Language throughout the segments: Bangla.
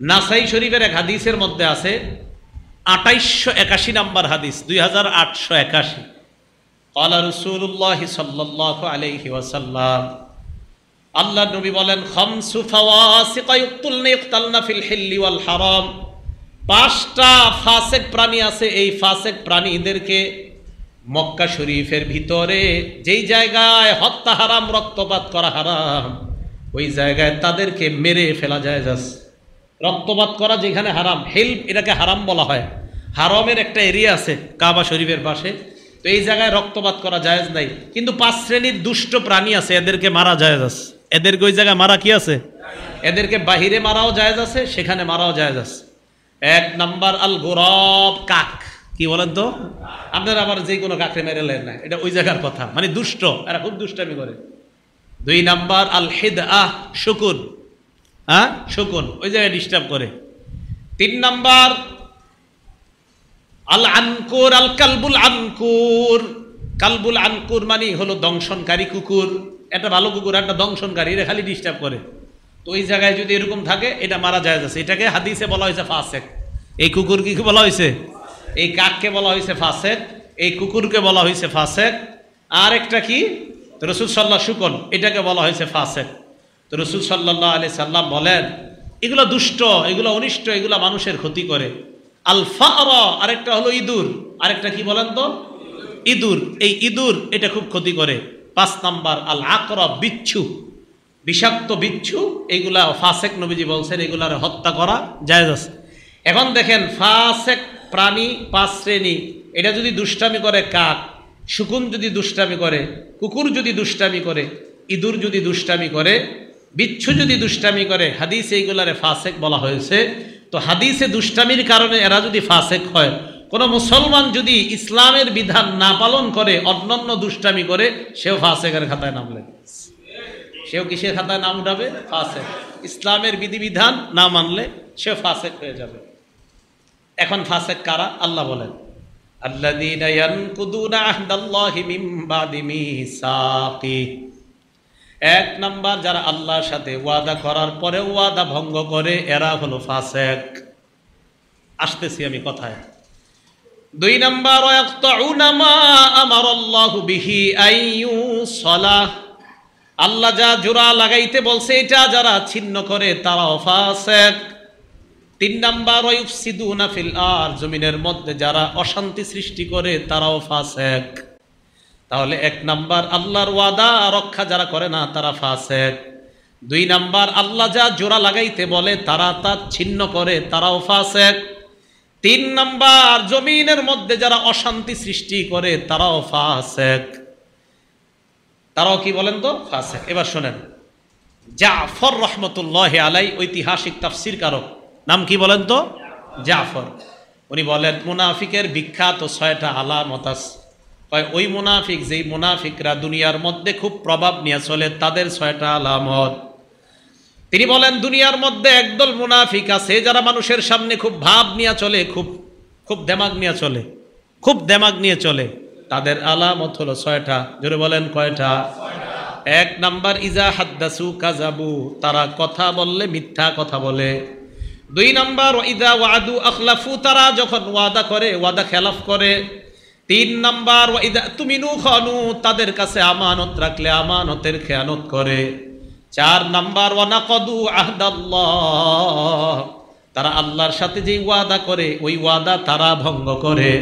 নাসাই শরীফের এক হাদিসের মধ্যে আছে 2881 নম্বর হাদিস, 2881। ক্বালা রাসূলুল্লাহ সাল্লাল্লাহু আলাইহি ওয়াসাল্লাম, আল্লাহ নবী বলেন, খামসু ফাওয়াসিক ইউকতালনা ফিল হিল্লি ওয়াল হারাম। 5টা ফাসিক প্রাণী আছে, এই ফাসিক প্রাণীদেরকে মক্কা শরীফের ভিতরে যেই জায়গায় হত্যা হারাম, রক্তপাত করা হারাম, ওই জায়গায় তাদেরকে মেরে ফেলা যায়। রক্তপাত করা যেখানে হারাম, হিলব এটাকে হারাম বলা হয়। হারামের একটা এরিয়া আছে কাবা শরীফের পাশে, তো এই জায়গায় রক্তপাত করা জায়েজ নাই। কিন্তু 5 শ্রেণীর দুষ্ট প্রাণী আছে, এদেরকে মারা জায়েজ আছে। এদেরকে ওই জায়গায় মারা কি আছে? এদেরকে বাহিরে মারাও জায়েজ আছে, সেখানে মারাও জায়েজ আছে। 1 নাম্বার আল গুরাব, কাক। কি বলেন তো? আপনারা আবার যে কোনো কাকরে মেরে লেন না, এটা ওই জায়গার কথা, মানে দুষ্ট, এরা খুব দুষ্টামি করে। 2 নাম্বার আল হিদআহ, শকুন। শকুন ওই জায়গায় ডিস্টার্ব করে। 3 নাম্বার আল আনকুর, আল কালবুল আনকুর। কালবুল আনকুর মানে হলো দংশনকারী কুকুর। একটা ভালো কুকুর, একটা দংশনকারী, এরা খালি ডিস্টার্ব করে। তো ওই জায়গায় যদি এরকম থাকে, এটা মারা যায় আছে। এটাকে হাদিসে বলা হয়েছে ফাসেক। এই কুকুর কি বলা হয়েছে? এই কাককে বলা হয়েছে ফাসেক, এই কুকুরকে বলা হয়েছে ফাসেক। আর একটা কি রাসূল সাল্লাল্লাহু শুকন, এটাকে বলা হয়েছে ফাসেক। তো রাসূল সাল্লাল্লাহু আলাইহি সাল্লাম বলেন, এগুলো দুষ্ট, এগুলো অনিষ্ট, এগুলো মানুষের ক্ষতি করে। আল ফারা, আরেকটা হলো ইঁদুর। আরেকটা কি বলেন তো? ইঁদুর। এই ইঁদুর এটা খুব ক্ষতি করে। 5 নাম্বার আল আকরাব, বিচ্ছু, বিষাক্ত বিচ্ছু। এইগুলা ফাসেক নবীজি বলছেন, এগুলার হত্যা করা জায়েজ আছে। এখন দেখেন, ফাসেক প্রাণী 5 শ্রেণী। এটা যদি দুষ্টামি করে কাক, শকুন যদি দুষ্টামি করে, কুকুর যদি দুষ্টামি করে, ইঁদুর যদি দুষ্টামি করে, বিচ্ছু যদি দুষ্টামি করে, হাদিসে এইগুলারে ফাসেক বলা হয়েছে। তো হাদিসে দুষ্টামির কারণে এরা যদি ফাসেক হয়, কোন মুসলমান যদি ইসলামের বিধান না পালন করে, অন্যান্য দুষ্টামি করে, সেও ফাসেকের খাতায় নাম লেখে। সেও কিসের খাতায় নাম উঠাবে? ফাসেক। ইসলামের বিধিবিধান না মানলে সেও ফাসেক হয়ে যাবে। এখন ফাসেক কারা? আল্লাহ বলেন, আল্লাযীনা ইয়ানকুদুনা আহদাল্লাহি মিন বাদি মিসাকি। 1 নাম্বার, যারা আল্লাহর সাথে ওয়াদা করার পরে ওয়াদা ভঙ্গ করে, এরা হলো ফাসেক। আসতেছি আমি কথায়। 2 নাম্বার, ওয়ায়াকতাউনা মা আমারাল্লাহু বিহি আইয়ুসালা। আল্লাহ যা জোড়া লাগাইতে বলছে, এটা যারা ছিন্ন করে, তারাও ফাসেক। 3 নাম্বার, ওয়ায়ুফসিদুনা ফিল আরদ, জমিনের মধ্যে যারা অশান্তি সৃষ্টি করে, তারাও ফাসেক। তাহলে 1 নাম্বার, আল্লাহর ওয়াদা রক্ষা যারা করে না, তারা ফাসেক। 2 নাম্বার, আল্লাহ যা জোড়া লাগাইতে বলে, তারা তা ছিন্ন করে, তারাও ফাসেক। 3 নাম্বার, জমিনের মধ্যে যারা অশান্তি সৃষ্টি করে, তারাও ফাসেক। তারাও কি বলেন তো? ফাসেক। এবার শোনেন, জাফর রহমতুল্লাহি আলাইহি, ঐতিহাসিক তাফসীর কারক, নাম কি বলেন তো? জাফর। উনি বলেন, মুনাফিকের বিখ্যাত 6টা আলামত আছে। ওই মুনাফিক, যেই মুনাফিকরা দুনিয়ার মধ্যে খুব প্রভাব নিয়ে চলে, তাদের 6টা আলামত। তিনি বলেন, দুনিয়ার মধ্যে একদল মুনাফিক আছে, যারা মানুষের সামনে খুব ভাব নিয়ে চলে, খুব দেমাগ নিয়ে চলে, খুব দেমাগ নিয়ে চলে। তাদের আলামত হলো 6টা। জোরে বলেন, কয়টা? 1 নাম্বার, ইজা হাদ্দাসু কাযাবু, তারা কথা বললে মিথ্যা কথা বলে। 2 নাম্বার, ইজা ওয়াদু আখলাফু, তারা যখন ওয়াদা করে, ওয়াদা খেলাফ করে। 3 নাম্বার, ওয়াইদা তুমিনু খানু, তাদের কাছে আমানত রাখলে আমানতের খেয়ানত করে। 4 নাম্বার, ওয়ানাকাদু আহদাল্লাহ, তারা আল্লাহর সাথে যে ওয়াদা করে, ওই ওয়াদা তারা ভঙ্গ করে।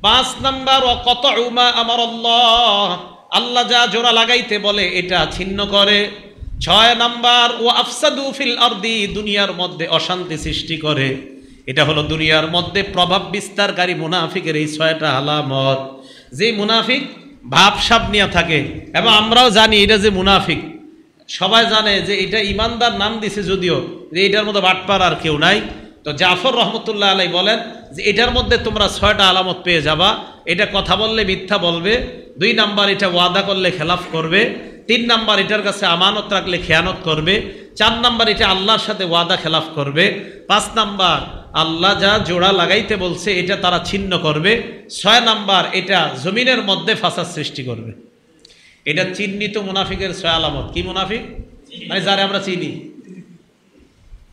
5 নাম্বার, ওয়াকাতউ মা আমারাল্লাহ, আল্লাহ যা জোড়া লাগাইতে বলে, এটা ছিন্ন করে। 6 নাম্বার, ওয়া আফসাদু ফিল আরদি, দুনিয়ার মধ্যে অশান্তি সৃষ্টি করে। এটা হলো দুনিয়ার মধ্যে প্রভাব বিস্তারকারী মুনাফিকের এই 6টা আলামত। যে মুনাফিক ভাবসাব নিয়ে থাকে, এবং আমরাও জানি এটা যে মুনাফিক, সবাই জানে যে এটা ইমানদার নাম দিছে, যদিও যে এটার মধ্যে বাটপার আর কেউ নাই। তো জাফর রহমতুল্লাহ আলাইহি বলেন যে এটার মধ্যে তোমরা 6টা আলামত পেয়ে যাবা। এটা কথা বললে মিথ্যা বলবে। 2 নাম্বার, এটা ওয়াদা করলে খেলাফ করবে। 3 নাম্বার, এটার কাছে আমানত রাখলে খেয়ানত করবে। 4 নাম্বার, এটা আল্লাহর সাথে ওয়াদা খেলাফ করবে। 5 নাম্বার, আল্লাহ যা জোড়া লাগাইতে বলছে, এটা তারা ছিন্ন করবে। 6 নাম্বার, এটা জমিনের মধ্যে ফাসাদ সৃষ্টি করবে। এটা চিহ্নিত মুনাফিকের 6 আলামত। কি মুনাফিক? মানে যারা আমরা চিনি।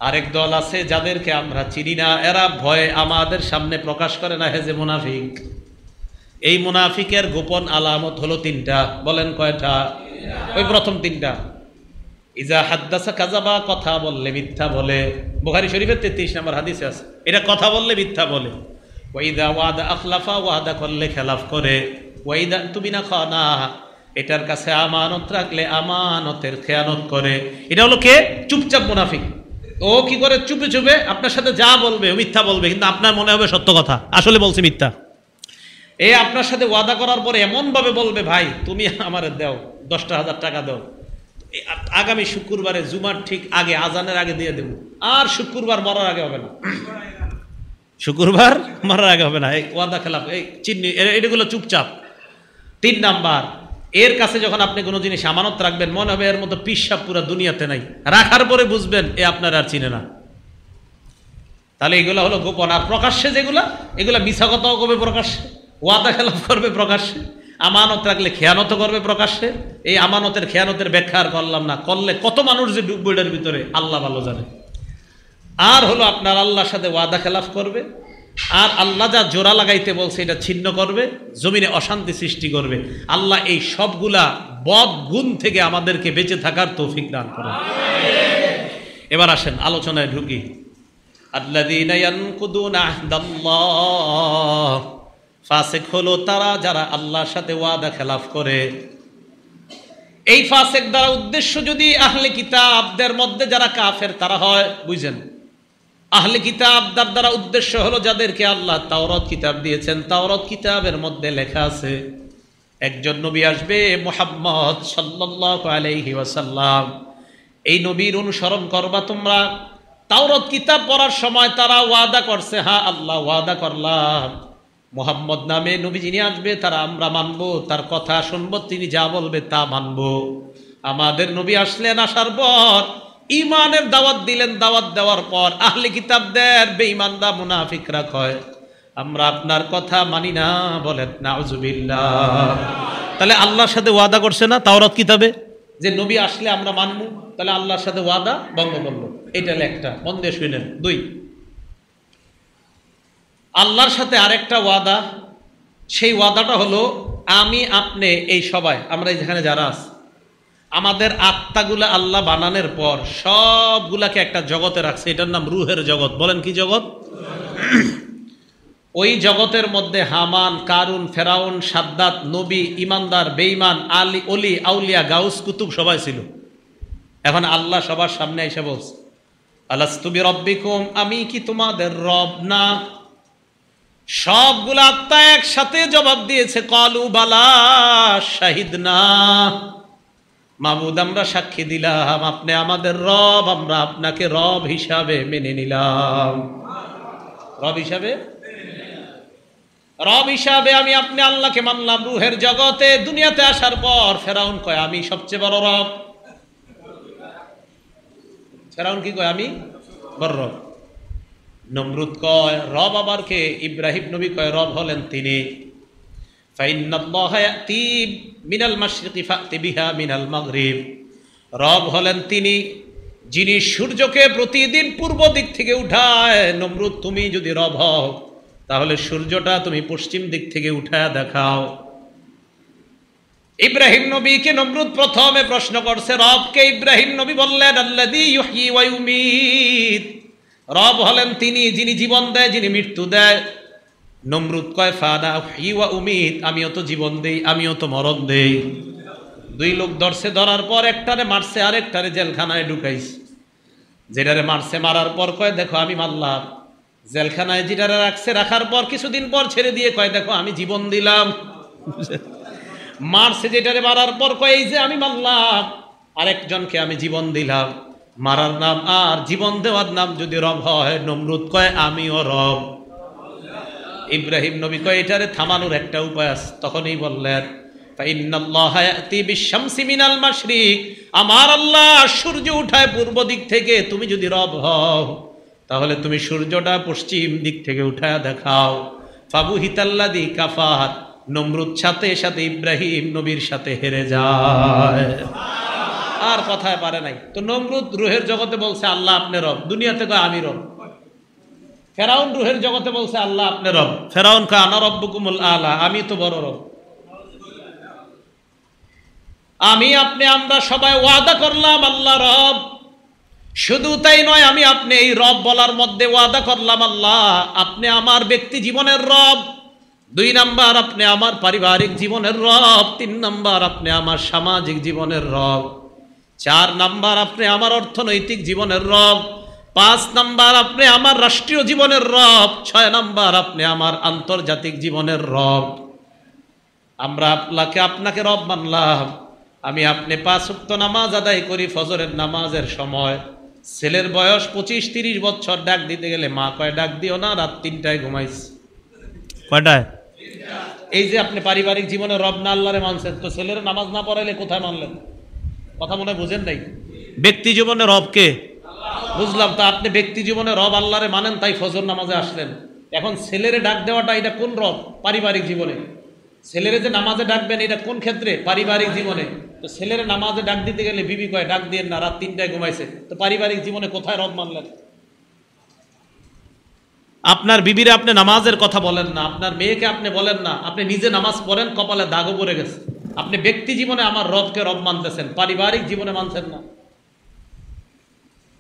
আরেক দল আছে যাদেরকে আমরা চিনি না, এরা ভয়ে আমাদের সামনে প্রকাশ করে না, হে যে মুনাফিক। এই মুনাফিকের গোপন আলামত হলো তিনটা। বলেন কয়টা? ওই প্রথম তিনটা। ইজা হাদ্দাসা কাযাবা, কথা বললে মিথ্যা বলে। বুখারী শরীফের 33 নম্বর হাদিসে আছে, এটা কথা বললে মিথ্যা বলে। ওয়াইদা ওয়াদা আখলাফা, ওয়াদা করলে খেলাফ করে। ওয়াইদা তুমিনা খানা, এটার কাছে আমানত রাখলে আমানতের খেয়ানত করে। এটা হলো কে? চুপচাপ মুনাফিক। ও কি করে? চুপে চুপে আপনার সাথে যা বলবে মিথ্যা বলবে, কিন্তু আপনার মনে হবে সত্য কথা, আসলে বলছে মিথ্যা। এ আপনার সাথে ওয়াদা করার পরে এমন ভাবে বলবে, ভাই তুমি আমারে দাও 10,000 টাকা দাও, আগামী শুক্রবারে জুমার ঠিক আগে, আজানের আগে দিয়ে দেব। আর শুক্রবার মরার আগে হবে না, শুক্রবার মরার আগে হবে না। এই ওয়াদা খেলাফ, এই চিন্নি, এগুলো চুপচাপ। 3 নাম্বার, এর কাছে যখন আপনি কোনো জিনিস আমানত রাখবেন, মনে হবে এর মতো পিসাব পুরা দুনিয়াতে নাই, রাখার পরে বুঝবেন এ আপনার আর চিনে না। তাহলে এগুলো হলো গোপন। আর প্রকাশ্যে যেগুলা, এগুলা মিছা কথাও করবে প্রকাশ্যে, ওয়াদা খেলাফ করবে প্রকাশ্যে, আমানত রাখলে খেয়ানত করবে প্রকাশ্যে। এই আমানতের খেয়ানতের ব্যাখ্যা আর করলাম না, করলে কত মানুষ যে ডুববে এটার ভিতরে আল্লাহ ভালো জানে। আর হলো আপনার আল্লাহর সাথে ওয়াদা খেলাফ করবে, আর আল্লাহ যা জোড়া লাগাইতে বলছে এটা ছিন্ন করবে, জমিনে অশান্তি সৃষ্টি করবে। আল্লাহ এই সবগুলা বদ গুণ থেকে আমাদেরকে বেঁচে থাকার তৌফিক দান করেন। এবার আসেন আলোচনায় ঢুকি। আল্লাযীনা ইয়ানকুদুনা আহদাল্লাহ, ফাসিক হলো তারা যারা আল্লাহর সাথে ওয়াদা খেলাফ করে। এই ফাসিক দ্বারা উদ্দেশ্য যদি আহলে কিতাবদের মধ্যে যারা কাফের তারা হয়, বুঝেন। আহলে কিতাবদের দ্বারা উদ্দেশ্য হলো যাদেরকে আল্লাহ তাওরাত কিতাব দিয়েছেন, তাওরাত কিতাবের মধ্যে লেখা আছে একজন নবী আসবে, মুহাম্মদ সাল্লাল্লাহু আলাইহি ওয়াসাল্লাম। এই নবীর অনুসরণ করবা তোমরা। তাওরাত কিতাব পড়ার সময় তারা ওয়াদা করছে, হ্যাঁ আল্লাহ ওয়াদা করলাম মুহাম্মদ নামে নবী যিনি আসবে তারা আমরা মানবো, তার কথা শুনবো, তিনি যা বলবে তা মানবো। আমাদের নবী আসলেন, আসার পর ইমানের দাওয়াত দিলেন, দাওয়াত দেওয়ার পর আহলে কিতাবদের বেঈমানরা মুনাফিকরা কয় আমরা আপনার কথা মানি না। বলেন নাউজুবিল্লাহ। তাহলে আল্লাহর সাথে ওয়াদা করছে না তাওরাত কিতাবে যে নবী আসলে আমরা মানবো, তাহলে আল্লাহর সাথে ওয়াদা ভঙ্গ করলো। এটা একটা, মন দিয়ে শুনেন। 2, আল্লাহর সাথে আরেকটা ওয়াদা, সেই ওয়াদাটা হলো আমি আপনি এই সবাই আমরা যেখানে যারা আছি, আমাদের আত্মাগুলা আল্লাহ বানানোর পর সবগুলাকে একটা জগতে রাখছে, এটার নাম রুহের জগৎ। বলেন কি জগৎ? ওই জগতের মধ্যে হামান, কারুন, ফেরাউন, সাদ্দাত, নবী, ইমানদার, বেঈমান, আলী, অলি, আউলিয়া, গাউস, কুতুব সবাই ছিল। এখন আল্লাহ সবার সামনে এসে বলছে আলাস্তু বিরাব্বিকুম, আমি কি তোমাদের রব না? সবগুলা আত্মা একসাথে জবাব দিয়েছে ক্বালু বালা শাহিদনা, মাবুদ আমরা সাক্ষী দিলাম আপনি আমাদের রব, আমরা আপনাকে রব হিসাবে মেনে নিলাম। রব হিসাবে, রব হিসাবে আমি আপনি আল্লাহকে মানলাম রুহের জগতে। দুনিয়াতে আসার পর ফেরাউন কয় আমি সবচেয়ে বড় রব। ফেরাউন কি কয়? আমি বড় রব। নমরুদ কয় রব আবার কে? ইব্রাহিম নবী কয় রব হলেন তিনি। ফাইন্নাল্লাহা ইয়াতি মিনাল মাশরিকি ফাতি বিহা মিনাল মাগরিব, রব হলেন তিনি যিনি সূর্যকে প্রতিদিন পূর্ব দিক থেকে উঠায়। নমরুদ তুমি যদি রব হও তাহলে সূর্যটা তুমি পশ্চিম দিক থেকে উঠায় দেখাও। ইব্রাহিম নবীকে নমরুদ প্রথমে প্রশ্ন করছে রবকে। ইব্রাহিম নবী বললেন আল্লাযী ইউহয়ী ওয়া ইউমীত, রব হলেন তিনি যিনি জীবন দেয়, যিনি মৃত্যু দেয়। নমরুদ কয় ফানা উহয়ী ওয়া উমীত, আমিও তো জীবন দেই, আমিও তো মরণ দেই। 2 লোক ধরছে, ধরার পর একটারে মারছে, আরেকটারে জেলখানায় ঢুকাইছে। যেটারে মারছে মারার পর কয় দেখো আমি মারলাম। জেলখানায় যেটারে রাখছে রাখার পর কিছুদিন পর ছেড়ে দিয়ে কয় দেখো আমি জীবন দিলাম। মারছে যেটারে মারার পর কয় এই যে আমি মারলাম, আরেকজনকে আমি জীবন দিলাম। মারার নাম আর জীবন দেওয়ার নাম যদি রব হয়, নমরুদ কয় আমিও রব। ইব্রাহিম নবী কয় এটারে থামানোর একটা উপায় আছে। তখনই বললেন ফাইন্নাল্লাহা ইয়াতি বিশ-শামসি মিনাল মাশরিক, আমার আল্লাহ সূর্য উঠায় পূর্ব দিক থেকে। তুমি যদি রব হও তাহলে তুমি সূর্যটা পশ্চিম দিক থেকে উঠায় দেখাও। ফাবুহিতাল্লাযী কাফার, নমরুদ সাথে সাথে ইব্রাহিম নবীর সাথে হেরে যায়। আর কথায় পারে নাই। তো নমরুদ রুহের জগতে বলছে আল্লাহ আপনি রব, দুনিয়াতে কয় আমি রব। ফেরাউন রুহের জগতে বলছে আল্লাহ আপনি রব, ফেরাউন কয় আনা রব্বুকুমুল আলা, আমি তো বড় রব। আমি আপনি আমরা সবাই ওয়াদা করলাম আল্লাহ রব। শুধু তাই নয়, আমি আপনি এই রব বলার মধ্যে ওয়াদা করলাম আল্লাহ আপনি আমার ব্যক্তি জীবনের রব, 2 নাম্বার আপনি আমার পারিবারিক জীবনের রব, 3 নাম্বার আপনি আমার সামাজিক জীবনের রব, 4 নাম্বার আপনি আমার অর্থনৈতিক জীবনের রব, 5 নাম্বার আপনি আমার রাষ্ট্রীয় জীবনের রব, 6 নাম্বার আপনি আমার আন্তর্জাতিক জীবনের রব। আমরা আপনাকে রব মানলাম। আমি আপনি 5 ওয়াক্ত নামাজ আদায় করি ফজরের নামাজের সময়। ছেলের বয়স 25-30 বছর, ডাক দিতে গেলে মা কয় ডাক দিও না, রাত 3টায় ঘুমাইছি। কয়টায়? এই যে আপনি পারিবারিক জীবনে রব না আল্লাহরে মানছেন, তো ছেলের নামাজ না পড়াইলে কোথায় মানলেন? কথা মনে বুঝেন নাই? ব্যক্তি জীবনে রব কে? বুঝলাম। তা আপনি ব্যক্তি জীবনে রব আল্লাহরে মানেন, তাই ফজর নামাজে আসলেন। এখন ছেলেরে ডাক দেওয়াটা এটা কোন রব? পারিবারিক জীবনে। ছেলেরে যে নামাজে ডাকবেন এটা কোন ক্ষেত্রে? পারিবারিক জীবনে। তো ছেলের নামাজে ডাক দিতে গেলে বিবি কয় ডাক দিয়েন না, রাত 3টায় ঘুমাইছে। তো পারিবারিক জীবনে কোথায় রব মানলেন? আপনার বিবিরে আপনি নামাজের কথা বলেন না, আপনার মেয়েকে আপনি বলেন না, আপনি নিজে নামাজ পড়েন, কপালে দাগও পড়ে গেছে। আপনি ব্যক্তি জীবনে আমার রবকে রব মানতেছেন, পারিবারিক জীবনে মানছেন না।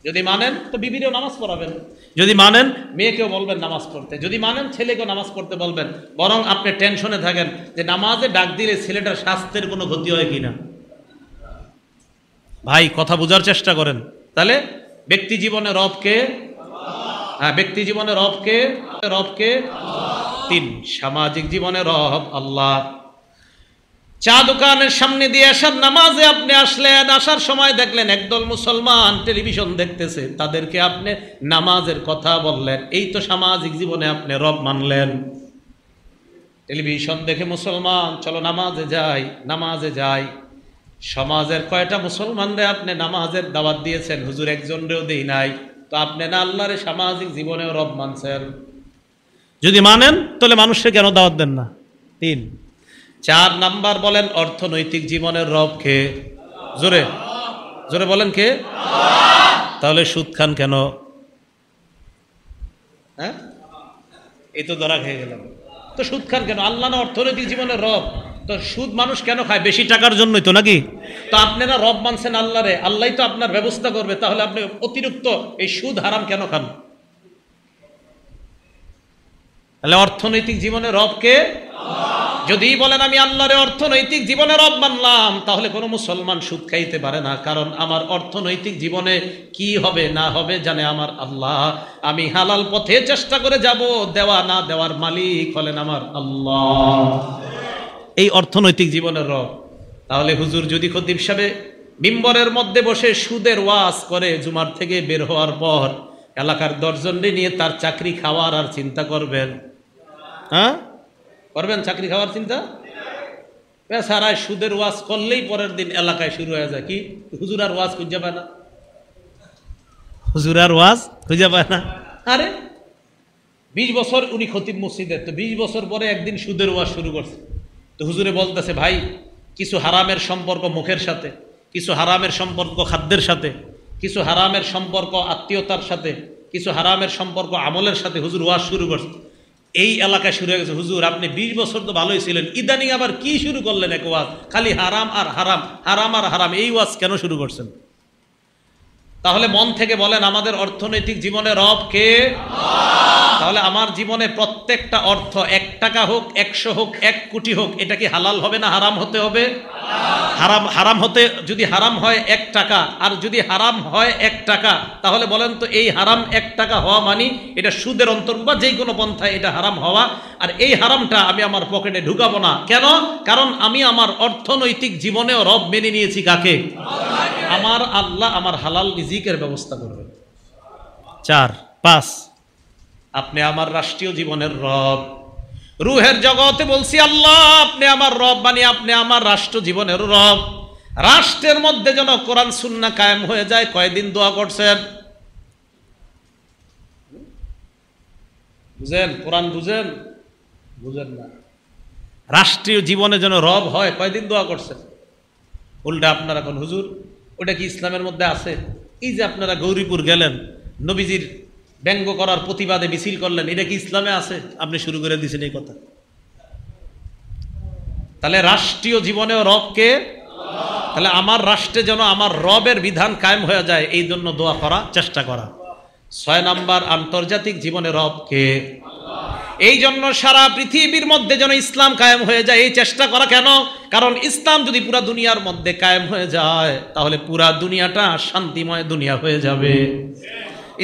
যদি মানেন তো বিবিরেও নামাজ পড়াবেন, যদি মানেন মেয়েকেও বলবেন নামাজ পড়তে, যদি মানেন ছেলেকেও নামাজ পড়তে বলবেন। বরং আপনি টেনশনে থাকেন যে নামাজে ডাক দিলে ছেলেটার স্বাস্থ্যের কোনো ক্ষতি হয় কিনা। ভাই কথা বোঝার চেষ্টা করেন। তাহলে ব্যক্তি জীবনে রবকে, হ্যাঁ ব্যক্তি জীবনে রবকে, 3 সামাজিক জীবনে রব আল্লাহ। চা দোকানের সামনে দিয়ে আসার নামাজে আপনি আসলেন, আসার সময় দেখলেন একদল মুসলমান টেলিভিশন দেখতেছে, তাদেরকে আপনি নামাজের কথা বললেন, এই তো সামাজিক জীবনে আপনি রব মানলেন। টেলিভিশন দেখে মুসলমান, চলো নামাজে যাই, নামাজে যাই। সমাজের কয়টা মুসলমানরে আপনি নামাজের দাওয়াত দিয়েছেন? হুজুর একজনরেও দেই নাই। তো আপনি না আল্লাহরে সামাজিক জীবনেও রব মানছেন? যদি মানেন তাহলে মানুষকে কেন দাওয়াত দেন না? 3। 4 নাম্বার বলেন অর্থনৈতিক জীবনের রব কে? জোরে জোরে বলেন কে? তাহলে সুদ খান কেন? হ্যাঁ এই তো ধরা খেয়ে গেলাম। তো সুদ খান কেন? আল্লাহ না অর্থনৈতিক জীবনের রব, তো সুদ মানুষ কেন খায়? বেশি টাকার জন্যই তো নাকি? তো আপনারা রব মানছেন আল্লাহরে, আল্লাহ তো আপনার ব্যবস্থা করবে, তাহলে আপনি অতিরিক্ত এই সুদ হারাম কেন খান? তাহলে অর্থনৈতিক জীবনের রব কে? যদি বলেন আমি আল্লাহরে অর্থনৈতিক জীবনে রব মানলাম, তাহলে কোনো মুসলমান সুদ খাইতে পারে না, কারণ আমার অর্থনৈতিক জীবনে কি হবে না হবে জানে আমার আল্লাহ। আমি হালাল পথে চেষ্টা করে যাব, দেওয়া না দেওয়ার মালিক হলেন আমার আল্লাহ। এই অর্থনৈতিক জীবনের রব। তাহলে হুজুর যদি খতিব সাহেব মিম্বরের মধ্যে বসে সুদের ওয়াজ করে, জুমার থেকে বের হওয়ার পর এলাকার 10 জনকে নিয়ে তার চাকরি খাওয়ার আর চিন্তা করবেন? হ্যাঁ করবেন চাকরি খাওয়ার চিন্তা? বেচারায় সুদের ওয়াজ করলেই পরের দিন এলাকায় শুরু হয়ে যায় কি হুজুর আর ওয়াজ খুঁজে পায় না, হুজুর আর ওয়াজ খুঁজে পায় না। আরে 20 বছর উনি খতিব মসজিদের, তো 20 বছর পরে একদিন সুদের ওয়াজ শুরু করছে। তো হুজুরে বলতেছে ভাই কিছু হারামের সম্পর্ক মুখের সাথে, কিছু হারামের সম্পর্ক খাদ্যের সাথে, কিছু হারামের সম্পর্ক আত্মীয়তার সাথে, কিছু হারামের সম্পর্ক আমলের সাথে হুজুর ওয়াজ শুরু করছে। এই এলাকায় শুরু হয়ে গেছে, হুজুর আপনি 20 বছর তো ভালোই ছিলেন, ইদানিং আবার কি শুরু করলেন এক ওয়াজ, খালি হারাম আর হারাম, হারাম আর হারাম, এই ওয়াজ কেন শুরু করছেন? তাহলে মন থেকে বলেন আমাদের অর্থনৈতিক জীবনে রব কে? তাহলে আমার জীবনে প্রত্যেকটা অর্থ 1 টাকা হোক, 100 হোক, 1 কোটি হোক, এটা কি হালাল হবে না হারাম হতে হবে? হারাম। হারাম হতে, যদি হারাম হয় 1 টাকা, আর যদি হারাম হয় 1 টাকা, তাহলে বলেন তো এই হারাম 1 টাকা হওয়া মানে এটা সুদের অন্তর্গত বা যে কোনো পন্থায় এটা হারাম হওয়া, আর এই হারামটা আমি আমার পকেটে ঢুকাবো না। কেন? কারণ আমি আমার অর্থনৈতিক জীবনেও রব মেনে নিয়েছি কাকে? আমার আল্লাহ আমার হালাল রিজিকের ব্যবস্থা করবে। 4, 5 আপনি আমার রাষ্ট্রীয় জীবনের রব। রুহের জগতে বলছি আল্লাহ আপনি আমার রব, মানে আপনি আমার রাষ্ট্র জীবনের রব। রাষ্ট্রের মধ্যে যেন কোরআন সুন্নাহ কায়েম হয়ে যায়, কয়দিন দোয়া করছেন? বুঝেন? কোরআন বুঝেন? বুঝেন না। রাষ্ট্রীয় জীবনে যেন রব হয়, কয়দিন দোয়া করছেন? উল্টা আপনারা কোন হুজুর ওটা কি ইসলামের মধ্যে আছে? এই যে আপনারা গৌরীপুর গেলেন, নবীজির ব্যঙ্গ করার প্রতিবাদে মিছিল করলেন, এটা কি ইসলামে আছে? আপনি শুরু করে দিয়েছেন এই কথা। তাহলে রাষ্ট্রীয় জীবনেও রবকে, তাহলে আমার রাষ্ট্রে যেন আমার রবের বিধান কায়েম হয়ে যায়, এই জন্য দোয়া করা, চেষ্টা করা। 6 নাম্বার, আন্তর্জাতিক জীবনে রবকে, এই জন্য সারা পৃথিবীর মধ্যে যেন ইসলাম কায়েম হয়ে যায় এই চেষ্টা করা। কেন? কারণ ইসলাম যদি পুরা দুনিয়ার মধ্যে কায়েম হয়ে যায় তাহলে পুরা দুনিয়াটা শান্তিময় দুনিয়া হয়ে যাবে।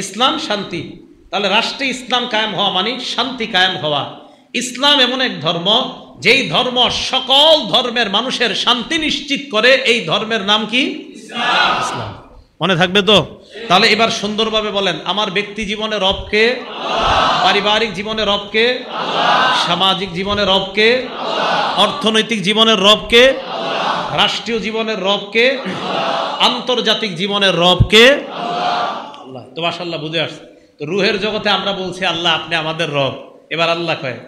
ইসলাম শান্তি, তাহলে রাষ্ট্রে ইসলাম কায়েম হওয়া মানে শান্তি কায়েম হওয়া। ইসলাম এমন এক ধর্ম যেই ধর্ম সকল ধর্মের মানুষের শান্তি নিশ্চিত করে, এই ধর্মের নাম কি? ইসলাম। মনে থাকবে তো? তাহলে এবার সুন্দরভাবে বলেন, আমার ব্যক্তি জীবনে রবকে, পারিবারিক জীবনে রবকে, সামাজিক জীবনে রবকে, অর্থনৈতিক জীবনের রবকে, রাষ্ট্রীয় জীবনের রবকে, আন্তর্জাতিক জীবনের রবকে আল্লাহ। তো মাশাআল্লাহ বুঝে আসছে। তো রুহের জগতে আমরা বলছি আল্লাহ আপনি আমাদের রব। এবার আল্লাহ কয়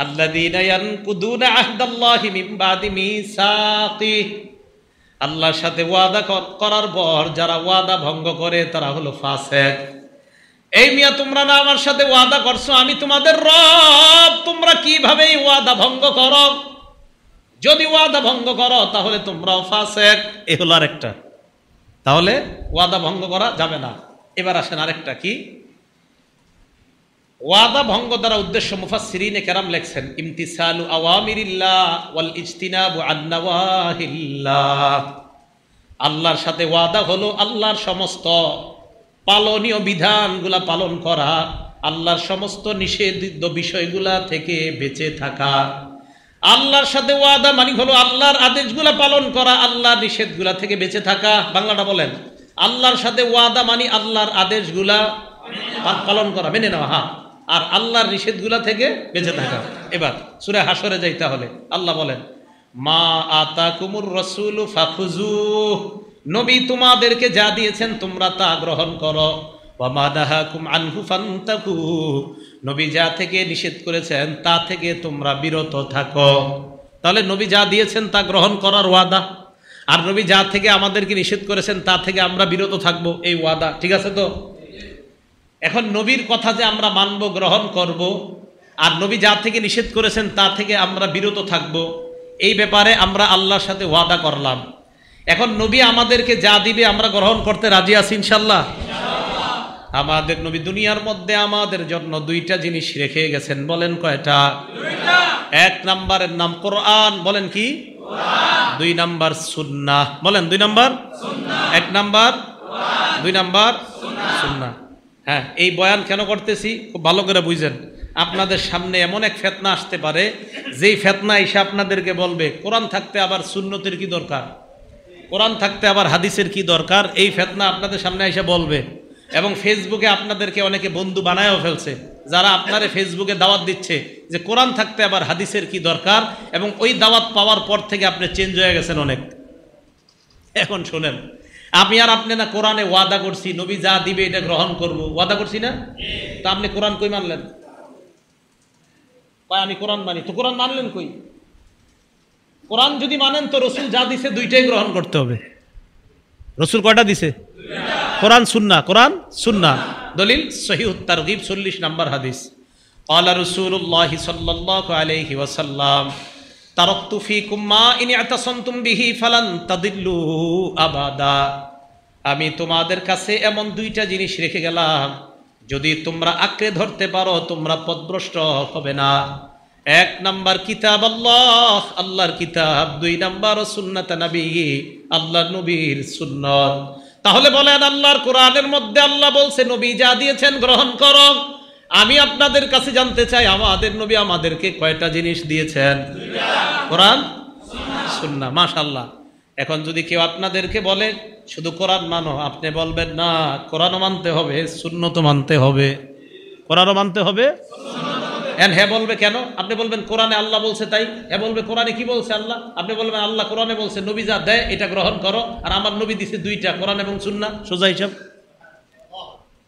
আল্লাযীনা ইয়ানকুদুনা আহদাল্লাহি মিন বাদি মিসাকিহি, আল্লাহর সাথে ওয়াদা করার পর যারা ওয়াদা ভঙ্গ করে তারা হলো ফাসিক। এই মিয়া তোমরা না আমার সাথে ওয়াদা করছো আমি তোমাদের রব, তোমরা কিভাবে এই ওয়াদা ভঙ্গ করো? যদি ওয়াদা ভঙ্গ করো তাহলে তোমরাও ফাসিক। এই হলো আরেকটা, তাহলে ওয়াদা ভঙ্গ করা যাবে না। এবার আসেন আরেকটা, কি ওয়াদা ভঙ্গ দ্বারা উদ্দেশ্য? মুফাসসিরিনে কেরাম লেখছেন ইমতিসালু আওয়ামিরিল্লাহ ওয়াল ইজতিনাবু আন নাওয়াহিল্লাহ। আল্লাহর সাথে ওয়াদা হলো আল্লাহর সমস্ত পালনীয় বিধানগুলা পালন করা, আল্লাহর সমস্ত নিষিদ্ধ বিষয়গুলা থেকে বেঁচে থাকা। আল্লাহর সাথে ওয়াদা মানে হলো আল্লাহর আদেশগুলা পালন করা, আল্লাহর নিষেধগুলা থেকে বেঁচে থাকা। বাংলাটা বলেন, আল্লাহর সাথে ওয়াদা মানে আল্লাহর আদেশগুলা পালন করা, মেনে নেওয়া, হ্যাঁ, আর আল্লাহর নিষেধগুলা থেকে বেঁচে থাকা। এবার সূরা হাশরে যাইতে হলে আল্লাহ বলেন মা আতাকুমুর রাসূলু ফাখুযুহু, নবী তোমাদেরকে যা দিয়েছেন তোমরা তা গ্রহণ করো। ওয়া মা নাহাকুম আনহু ফান্তাকু, নবী যা থেকে নিষেধ করেছেন তা থেকে তোমরা বিরত থাকো। তাহলে নবী যা দিয়েছেন তা গ্রহণ করার ওয়াদা, আর নবী যা থেকে আমাদেরকে নিষেধ করেছেন তা থেকে আমরা বিরত থাকবো, এই ওয়াদা। ঠিক আছে তো? এখন নবীর কথা যে আমরা মানব, গ্রহণ করব, আর নবী যা থেকে নিষেধ করেছেন তা থেকে আমরা বিরত থাকব, এই ব্যাপারে আমরা আল্লাহর সাথে ওয়াদা করলাম। এখন নবী আমাদেরকে যা দিবে আমরা গ্রহণ করতে রাজি আছি ইনশাআল্লাহ। আমাদের নবী দুনিয়ার মধ্যে আমাদের জন্য 2টা জিনিস রেখে গেছেন, বলেন কয়টা? 1 নাম্বারের নাম কোরআন, বলেন কি? 2 নাম্বার সুন্নাহ, বলেন 2 নাম্বার। 1 নাম্বার, 2 নাম্বার সুন্নাহ। হ্যাঁ, এই বয়ান কেন করতেছি খুব ভালো করে বুঝেন। আপনাদের সামনে এমন এক ফিতনা আসতে পারে যেই ফিতনা এসে আপনাদেরকে বলবে কোরআন থাকতে আবার সুন্নতের কি দরকার, কোরআন থাকতে আবার হাদিসের কি দরকার। এই ফিতনা আপনাদের সামনে এসে বলবে, এবং ফেসবুকে আপনাদেরকে অনেকে বন্ধু বানায়ও ফেলছে যারা আপনারে ফেসবুকে দাওয়াত দিচ্ছে যে কোরআন থাকতে আবার হাদিসের কি দরকার, এবং ওই দাওয়াত পাওয়ার পর থেকে আপনি চেঞ্জ হয়ে গেছেন অনেক। এখন শোনেন, আমি আর আপনি না কোরআনে ওয়াদা করছি নবী যা দিবে এটা গ্রহণ করব, ওয়াদা করছি না? তা আপনি কোরআন কই মানলেন? আমি কোরআন মানি, তো কোরআন মানলেন কই? কোরআন যদি মানেন তো রসুল যা দিছে 2টাই গ্রহণ করতে হবে। রসুল কয়টা দিছে? কোরআন সুন্নাহ, কোরআন সুন্নাহ। দলিল সহিহুত তারগিব 40 নম্বর হাদিস, ক্বালা রাসূলুল্লাহি সাল্লাল্লাহু আলাইহি ওয়াসাল্লাম তারাকতু ফীকুম মা ইন ইতাসামতুম বিহি ফালান তাদিল্লু আবাদা। আমি তোমাদের কাছে এমন 2টা জিনিস রেখে গেলাম, যদি তোমরা আঁকড়ে ধরতে পারো তোমরা পথভ্রষ্ট হবে না। 1 নাম্বার কিতাব আল্লাহ, আল্লাহর কিতাব। 2 নাম্বার সুন্নাত নবী, আল্লাহর নবীর সুন্নাত। তাহলে বলেন আল্লাহর কোরআনের মধ্যে আল্লাহ বলছে নবী যা দিয়েছেন গ্রহণ করো। আমি আপনাদের কাছে জানতে চাই আমাদের নবী আমাদেরকে কয়টা জিনিস দিয়েছেন? 2টা, কোরআন সুন্নাহ। মাশাআল্লাহ। এখন যদি কেউ আপনাদেরকে বলে শুধু কোরআন মানো, আপনি বলবেন না, কোরআনও মানতে হবে, সুন্নতও মানতে হবে। কোরআনও মানতে হবে, হ্যাঁ বলবে কেন? আপনি বলবেন কোরআনে আল্লাহ বলছে তাই। হ্যাঁ বলবে কোরআনে কি বলছে আল্লাহ? আপনি বলবেন আল্লাহ কোরআনে বলছে, নবী যা দেয় এটা গ্রহণ করো, আর আমার নবী দিছে 2টা, কোরআন এবং সুন্নাহ। সোজা হিসাব।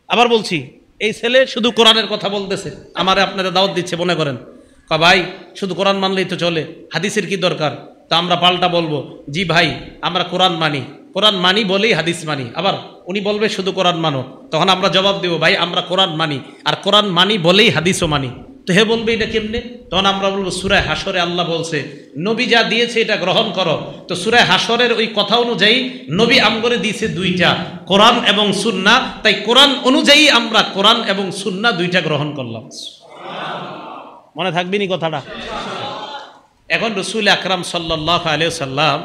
আবার বলছি, এই ছেলে শুধু কোরআনের কথা বলতেছে, আমারে আপনারা দাওয়াত দিচ্ছে, মনে করেন ভাই শুধু কোরআন মানলেই তো চলে, হাদিসের কি দরকার? তা আমরা পাল্টা বলবো, জি ভাই আমরা কোরআন মানি, কোরআন মানি বলেই হাদিস মানি। আবার উনি বলবে শুধু কোরআন মানো, তখন আমরা জবাব দেব ভাই আমরা কোরআন মানি, আর কোরআন মানি বলেই হাদিসও মানি। তো হে বলবে এটা কেমনে? তখন আমরা বলবো সূরা হাসরে আল্লাহ বলছে নবী যা দিয়েছে এটা গ্রহণ করো। তো সূরা হাসরের ওই কথা অনুযায়ী নবী আমগরে দিয়েছে দুইটা, কোরআন এবং সুন্নাহ। তাই কোরআন অনুযায়ী আমরা কোরআন এবং সুন্নাহ দুইটা গ্রহণ করলাম। মনে থাকবে নি কথাটা? এখন রাসূল আকরাম সাল্লাল্লাহু আলাইহি সাল্লাম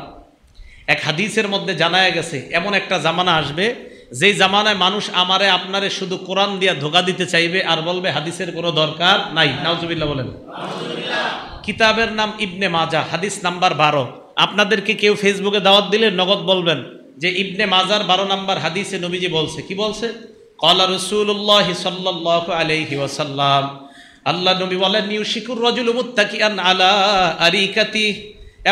এক হাদিসের মধ্যে জানায় গেছে এমন একটা জামানা আসবে যেই জামানায় মানুষ আমারে আপনারে শুধু কোরআন দিয়া ধোঁকা দিতে চাইবে আর বলবে হাদিসের কোনো দরকার নাই। নাউজুবিল্লাহ বলেন। কিতাবের নাম ইবনে মাজাহ, হাদিস নাম্বার 12। আপনাদেরকে কেউ ফেসবুকে দাওয়াত দিলে নগদ বলবেন যে ইবনে মাজার 12 নাম্বার হাদিসে নবীজি বলছে। কি বলছে? ক্বালা রাসূলুল্লাহ সাল্লাল্লাহু আলাইহি ওয়াসাল্লাম, আল্লাহ নবী বলেন ইউশিকুর রাজুলু মুত্তাকিআন আলা আরিকাতি,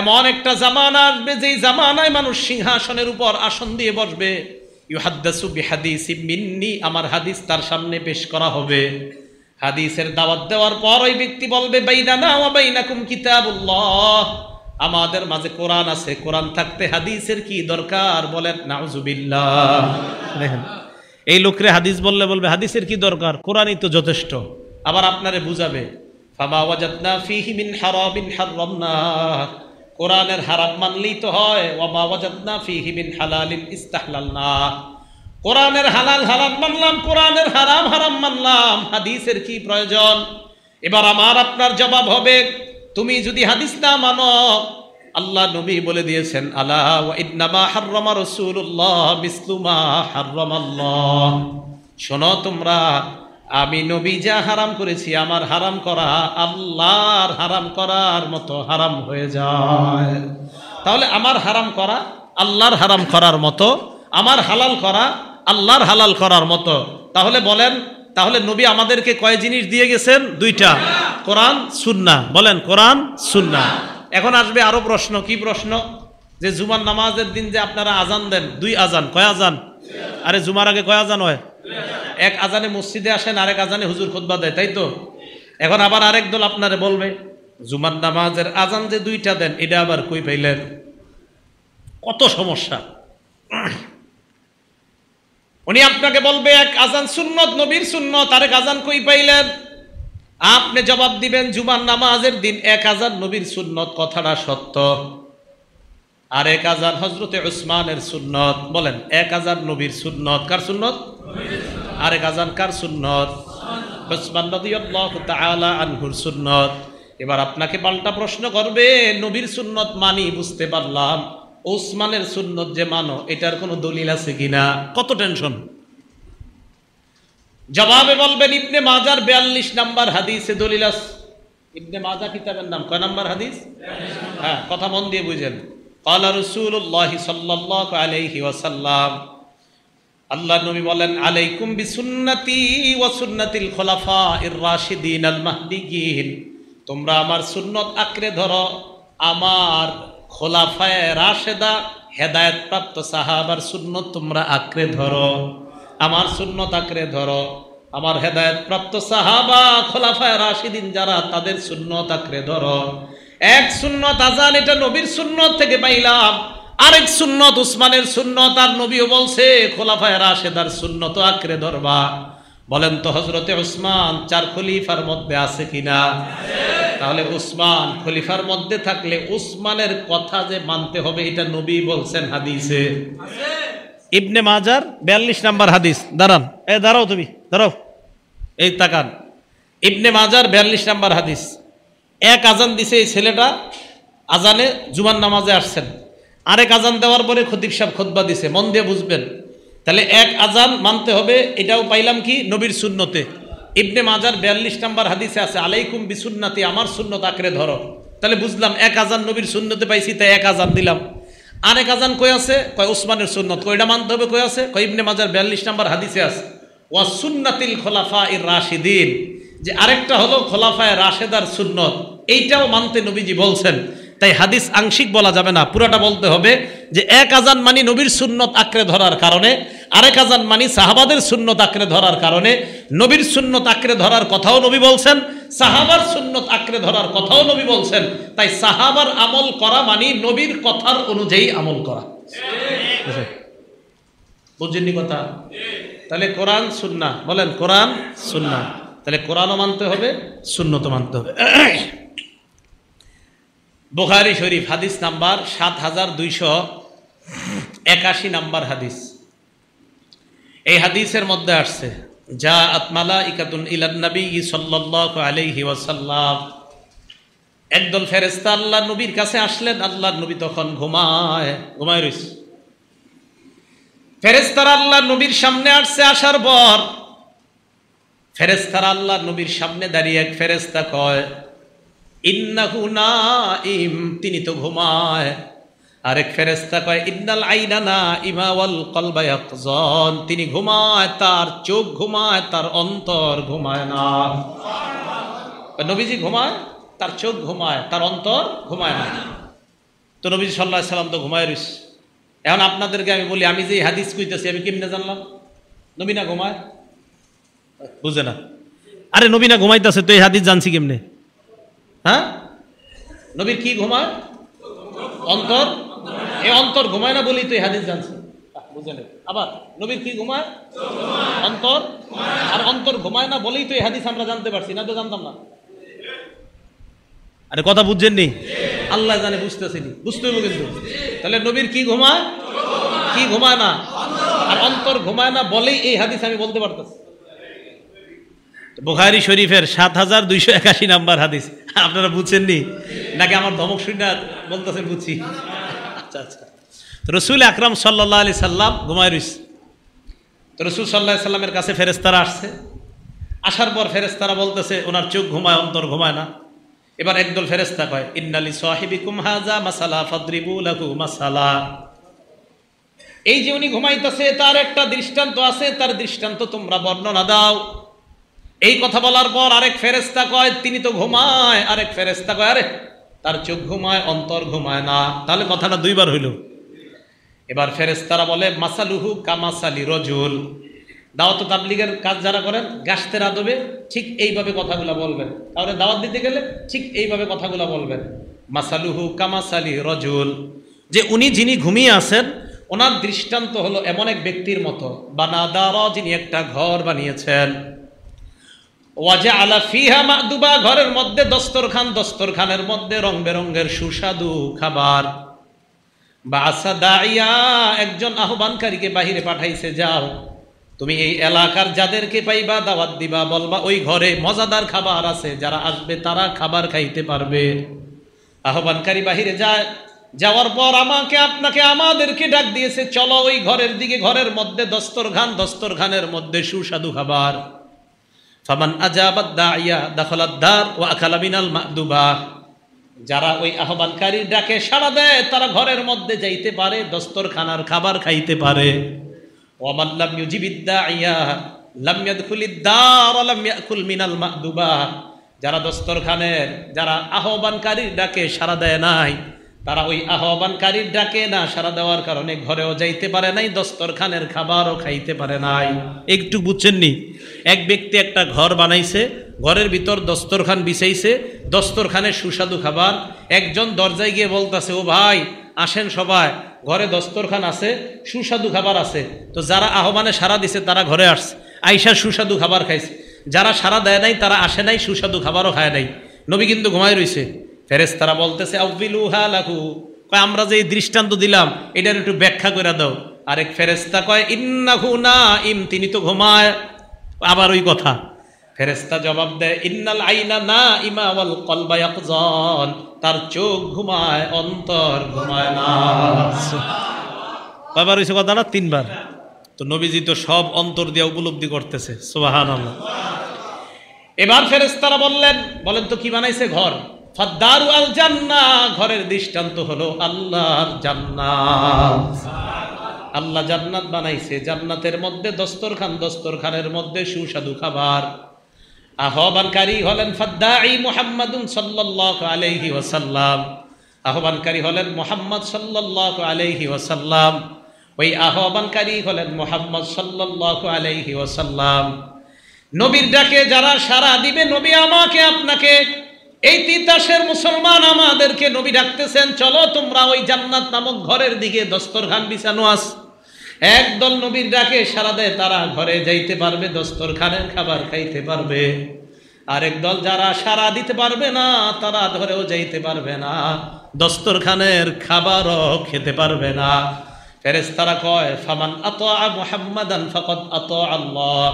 এমন একটা জামানা আসবে যেই জামানায় মানুষ সিংহাসনের উপর আসন দিয়ে বসবে। ইউহাদ্দাসু বিহাদিসিম মিন্নি, আমার হাদিস তার সামনে পেশ করা হবে। হাদিসের দাওয়াত দেওয়ার পর ওই ব্যক্তি বলবে বাইনানা ওয়া বাইনাকুম কিতাবুল্লাহ, আমাদের মাঝে কোরআন আছে, কোরআন থাকতে হাদিসের কি দরকার? বলেন নাউজুবিল্লাহ। দেখেন এই লোকরে হাদিস বললে বলবে হাদিসের কি দরকার, কোরআনই তো যথেষ্ট। আবার আপনারে বুঝাবে ফামা ওয়াজাদনা ফীহি মিন হারামিন হারামনা, কোরআনের হারাম মানলেই তো হয়। ওয়ামা ওয়াজাদনা ফীহি মিন হালালিন ইস্তাহলালনা, কোরআনের হালাল হালাল মানলাম, কোরআনের হারাম হারাম মানলাম, হাদিসের কি প্রয়োজন? এবার আমার আপনার জবাব হবে তুমি যদি হাদিস না মানো, আল্লাহ নবী বলে দিয়েছেন আলা ওয়া ইন্নামা হাররামা রাসূলুল্লাহ মিসলু মা হাররামাল্লাহ, শোনো তোমরা আমি নবী যা হারাম করেছি আমার হারাম করা আল্লাহর হারাম করার মতো হারাম হয়ে যায়। তাহলে আমার হারাম করা আল্লাহর হারাম করার মতো, আমার হালাল করা আল্লাহর হালাল করার মতো। তাহলে বলেন তাহলে নবী আমাদেরকে কয় জিনিস দিয়ে গেছেন? দুইটা, কোরআন সুন্নাহ। বলেন কোরআন সুন্নাহ। এখন আসবে আরো প্রশ্ন। কি প্রশ্ন? যে জুমার নামাজের দিন যে আপনারা আজান দেন, 2 আজান, কয় আজান? আরে জুমার আগে কয় আজান হয়? এক আজানে মসজিদে আসেন, আরেক আজানে হুজুর খুতবা দেয়, তাই তো? এখন আবার আরেক দল আপনারে বলবে জুমার নামাজের আজান যে 2টা দেন এটা আবার কই পাইলেন? কত সমস্যা। উনি আপনাকে বলবে এক আজান সুন্নত, নবীর সুন্নত, আরেক আজান কই পাইলেন? আপনি জবাব দিবেন জুমার নামাজের দিন এক আজান নবীর সুন্নত, কথাটা সত্য। আরেক আজান হযরতে উসমানের সুন্নত। বলেন এক আজান নবীর সুন্নত, কার সুন্নত? আরেক আজান কার সুন্নত? উসমান রাদিয়াল্লাহু তাআলা আনহুর সুন্নত। এবার আপনাকে পাল্টা প্রশ্ন করবে নবীর সুন্নত মানি বুঝতে পারলাম, উসমানের সুন্নত যে মানো এটার কোনো দলিল আছে কিনা? কত টেনশন। জবাবে বলবেন ইবনে মাজার 42 নাম্বার হাদিসে দলিল আছে। ইবনে মাজাহ কিতাবের নাম, কয় নাম্বার হাদিস? হ্যাঁ, কথা মন দিয়ে বুঝেন। ক্বালা রাসূলুল্লাহ সাল্লাল্লাহু আলাইহি ওয়াসাল্লাম, আল্লাহ নবী বলেন আলাইকুম বিসুন্নতি ওয়া সুন্নাতিল খুলাফাইর রাশিদিন আল মাহদিয়িন, তোমরা আমার সুন্নত আঁকড়ে ধরো, আমার খোলাফায়ে রাশেদা হেদায়েত প্রাপ্ত সাহাবার সুন্নত তোমরা আঁকড়ে ধরো, আমার সুন্নত আঁকড়ে ধরো, আমার হেদায়েত প্রাপ্ত সাহাবা খোলাফায়ে রাশিদিন যারা তাদের সুন্নত আঁকড়ে ধরো। এক সুন্নত আজান, এটা নবীর সুন্নত থেকে পাইলাম। আরেক সুন্নত উসমানের সুন্নত, আর নবীও বলছে খোলাফায়ে রাশেদার সুন্নত আঁকড়ে ধরবা। বলেন তো হযরতে উসমান 4 খলিফার মধ্যে আছে কিনা? তাহলে উসমান খলিফার মধ্যে থাকলে উসমানের কথা যে মানতে হবে এটা নবী বলছেন হাদিসে। ইবনে মাজার 42 নাম্বার হাদিস। দাঁড়ান, দাঁড়াও, তুমি দাঁড়াও, এই তাকান। ইবনে মাজার 42 নাম্বার হাদিস। এক আজান দিছে এই ছেলেটা, আজানে জুমার নামাজে আসছেন, আরেক আজান দেওয়ার পরে খতিব সাহেব খুতবা দিছে। মন দিয়ে বুঝবেন। তাহলে এক আজান মানতে হবে, এটাও পাইলাম কি? নবীর সুন্নতে। ইবনে মাজার 42 নাম্বার হাদিসে আছে আলাইকুম বিসুন্নতি, আমার সুন্নত আঁকড়ে ধরো। তাহলে বুঝলাম এক আজান নবীর সুন্নতে পাইছি, তাই এক আজান দিলাম। আরেক আজান কই আছে? কয় উসমানের সুন্নত। কয়টা মানতে হবে? কই আছে? কয় ইবনে মাজার 42 নাম্বার হাদিসে আছে ওয়া সুন্নাতিল খুলাফাইর রাশিদিন, যে আরেকটা হলো খোলাফায়ে রাশেদার সুন্নত, এইটাও মানতে নবীজি বলছেন। তাই হাদিস আংশিক বলা যাবে না, পুরাটা বলতে হবে। যে এক আজান মানি নবীর সুন্নত আঁকড়ে ধরার কারণে, আরেক আজান মানি সাহাবাদের সুন্নত আঁকড়ে ধরার কারণে। নবীর সুন্নত আঁকড়ে ধরার কথাও নবী বলছেন, সাহাবার সুন্নত আঁকড়ে ধরার কথাও নবী বলছেন। তাই সাহাবার আমল করা মানি নবীর কথার অনুযায়ী আমল করা। বুঝছেননি কথা? তাহলে কোরআন সুন্নাহ, বলেন কোরআন সুন্নাহ। তাহলে কোরআনও মানতে হবে, সুন্নতও মানতে হবে। বুখারী শরীফ হাদিস নাম্বার ৭,২৮১ নাম্বার হাদিস। এই হাদিসের মধ্যে আসছে জাআত মালাইকাতুন ইলান নবী সাল্লাল্লাহু আলাইহি ওয়াসাল্লাম, একদল ফেরেশতা আল্লাহর নবীর কাছে আসলেন। আল্লাহর নবী তখন ঘুমায় রইছে। ফেরেশতারা আল্লাহর নবীর সামনে আসছে। আসার পর ফেরেশতারা আল্লাহর নবীর সামনে দাঁড়িয়ে এক ফেরেশতা কয় ইন্নাহু নাইম, তিনি তো ঘুমায়। আরেক ফেরেশতা কয় ইন্নাল আইনা নাইমা ওয়াল কলবা ইয়াকযান, তিনি ঘুমায়, তার চোখ ঘুমায়, তার অন্তর ঘুমায় না। নবীজি ঘুমায়, তার চোখ ঘুমায়, তার অন্তর ঘুমায় না। তো নবীজি সাল্লাল্লাহু আলাইহি সাল্লাম তো ঘুমায় রইছে। এখন আপনাদেরকে আমি বলি, আমি যে হাদিস কইতেছি আমি কেমনে জানলাম নবী না ঘুমায়? বুঝে না? আরে নবী না ঘুমাইতেছে তো এই হাদিস জানছি কেমনে? হ্যাঁ, নবীর কি ঘুমায়? অন্তর। এই অন্তর ঘুমায় না বলেই তো এই হাদিস জানছি। বুঝলেন? আবার নবীর কি ঘুমায়? অন্তর। আর অন্তর ঘুমায় না বলেই তো এই হাদিস আমরা জানতে পারছি, না তো জানতাম না। আরে কথা বুঝছেননি? আল্লাহ জানে, বুঝতেছিনি, বুঝতে হইব কিন্তু। তাহলে নবীর কি ঘুমায়? কি ঘুমায় না? আর অন্তর ঘুমায় না বলেই এই হাদিস আমি বলতে পারতেছি। বুখারী শরীফের ৭,২৮১ নাম্বার হাদিস। আপনারা বুঝছেননি নাকি আমার ধমক শুনে বলতেছেন বুঝছি? আচ্ছা আচ্ছা। তো রাসূল আকরাম সাল্লাল্লাহু আলাইহি সাল্লাম ঘুমায় রইছে। তো রাসূল সাল্লাল্লাহু আলাইহি সাল্লামের কাছে ফেরেশতারা আসছে। আসার পর ফেরেশতারা বলতেছে ওনার চোখ ঘুমায়, অন্তর ঘুমায় না। এবার একদল ফেরেশতা কয় ইন্নালি সাহিবিকুম হাযা মাসালা ফাদরিবু লাহু মাসালা, এই যে উনি ঘুমাইতেছে তার একটা দৃষ্টান্ত আছে, তার দৃষ্টান্ত তোমরা বর্ণনা দাও। এই কথা বলার পর আরেক ফেরেশতা কয় তিনি তো ঘুমায়। আরেক ফেরেশতা কয় আরে তার চোখ ঘুমায়, অন্তর ঘুমায় না। তাহলে কথাটা দুইবার হইল। এবার ফেরেশতারা বলে মাসালুহু কামাসালি রজুল, দাওয়াত তাবলীগের কাজ যারা করেন গাশতের আদবে ঠিক এইভাবে কথাগুলো বলবেন। তাহলে দাওয়াত দিতে গেলে ঠিক এইভাবে কথাগুলো বলবেন। মাসালুহু কামাসালি রজুল, যে উনি যিনি ঘুমিয়ে আছেন ওনার দৃষ্টান্ত হলো এমন এক ব্যক্তির মতো, বানাদারা, যিনি একটা ঘর বানিয়েছেন, ওয়াজআলা ফিহা মা'দুবা, ঘরের মধ্যে দস্তরখান, দস্তরখানের মধ্যে রং বেরঙের সুস্বাদু খাবার, বাসা দাইয়া, একজন আহ্বানকারীকে বাহিরে পাঠাইছে, যাও তুমি এই এলাকার যাদেরকে পাইবা দাওয়াত দিবা, বলবা ওই ঘরে মজাদার খাবার আছে, যারা আসবে তারা খাবার খাইতে পারবে। আহ্বানকারী বাহিরে যায়, যাওয়ার পর আমাকে আপনাকে আমাদেরকে ডাক দিয়েছে, চলো ওই ঘরের দিকে। ঘরের মধ্যে দস্তরখান, দস্তরখানের মধ্যে সুস্বাদু খাবার। ফামান আজাবাদ দাইয়া দাখালাদ দার ওয়া আকালা মিনাল মা'দুবা, যারা ওই আহ্বানকারীর ডাকে সাড়া দেয় তারা ঘরের মধ্যে যাইতে পারে, দস্তরখানার খাবার খাইতে পারে। ওয়া মান লাম ইউজিবিদ দাইয়া লাম ইয়াদখুলিদ দার ওয়া লাম ইয়াকুল মিনাল মা'দুবা, যারা দস্তরখানের, যারা আহ্বানকারীর ডাকে সাড়া দেয় নাই, তারা ওই আহ্বানকারীর ডাকে না সাড়া দেওয়ার কারণে ঘরেও যাইতে পারে নাই, দস্তরখানের খাবারও খাইতে পারে নাই। একটু বুঝছেননি? এক ব্যক্তি একটা ঘর বানাইছে, ঘরের ভিতর দস্তরখান বিছাইছে, দস্তরখানে সুস্বাদু খাবার। একজন দরজায় গিয়ে বলতেছে, ও ভাই আসেন সবাই, ঘরে দস্তরখান আছে, সুস্বাদু খাবার আছে। তো যারা আহ্বানে সাড়া দিছে তারা ঘরে আসছে, আইসা সুস্বাদু খাবার খাইছে। যারা সাড়া দেয় নাই তারা আসে নাই, সুস্বাদু খাবারও খায় নাই। নবী কিন্তু ঘুমায় রইছে। ফেরেশতারা বলতেছে আউযিলুহা লাহু, কয় আমরা যে এই দৃষ্টান্ত দিলাম এটার একটু ব্যাখ্যা করে দাও। আরেক ফেরেশতা কয় ইন্নাহু নাইম, তিনি তো ঘুমায়। আবার ওই কথা। ফেরেশতা জবাব দেয় ইন্নাল আইনা নাইমা ওয়াল কলবা ইয়াকযান, তার চোখ ঘুমায়, অন্তর ঘুমায় না। কয়বার হইছে কথা না? তিনবার। তো নবীজি তো সব অন্তর দিয়ে উপলব্ধি করতেছে। সুবহানাল্লাহ। এবার ফেরেশতারা বলেন তো কি বানাইছে? ঘর। ফাদ্দারু আল জান্নাহ, ঘরের দৃষ্টান্ত হলো আল্লাহর জান্নাত। আল্লাহ জান্নাত বানাইছে, জান্নাতের মধ্যে দস্তরখান, দস্তরখানের মধ্যে সুস্বাদু খাবার। আহ্বানকারী হলেন ফাদ্দাঈ মুহাম্মাদুন সাল্লাল্লাহু আলাইহি ওয়াসাল্লাম, আহ্বানকারী হলেন মুহাম্মদ সাল্লাল্লাহু আলাইহি ওয়াসাল্লাম। ওই আহ্বানকারী হলেন মুহাম্মদ সাল্লাল্লাহু আলাইহি ওয়াসাল্লাম। নবীর ডাকে যারা সাড়া দিবে, নবী আমাকে আপনাকে এই তিতাসের মুসলমান আমাদেরকে নবী ডাকতেছেন, চলো তোমরা ওই জান্নাত নামক ঘরের দিকে, দস্তরখান বিছানো আছে। একদল নবীর ডাকে সারা দেয়, তারা ঘরে যাইতে পারবে, দস্তরখানের খাবার খাইতে পারবে। আরেক দল যারা সারা দিতে পারবে না, তারা ধরেও যাইতে পারবে না, দস্তরখানের খাবারও খেতে পারবে না। ফেরেশতারা কয়, ফামান আতা মুহাম্মাদান ফাকাদ আতা আল্লাহ,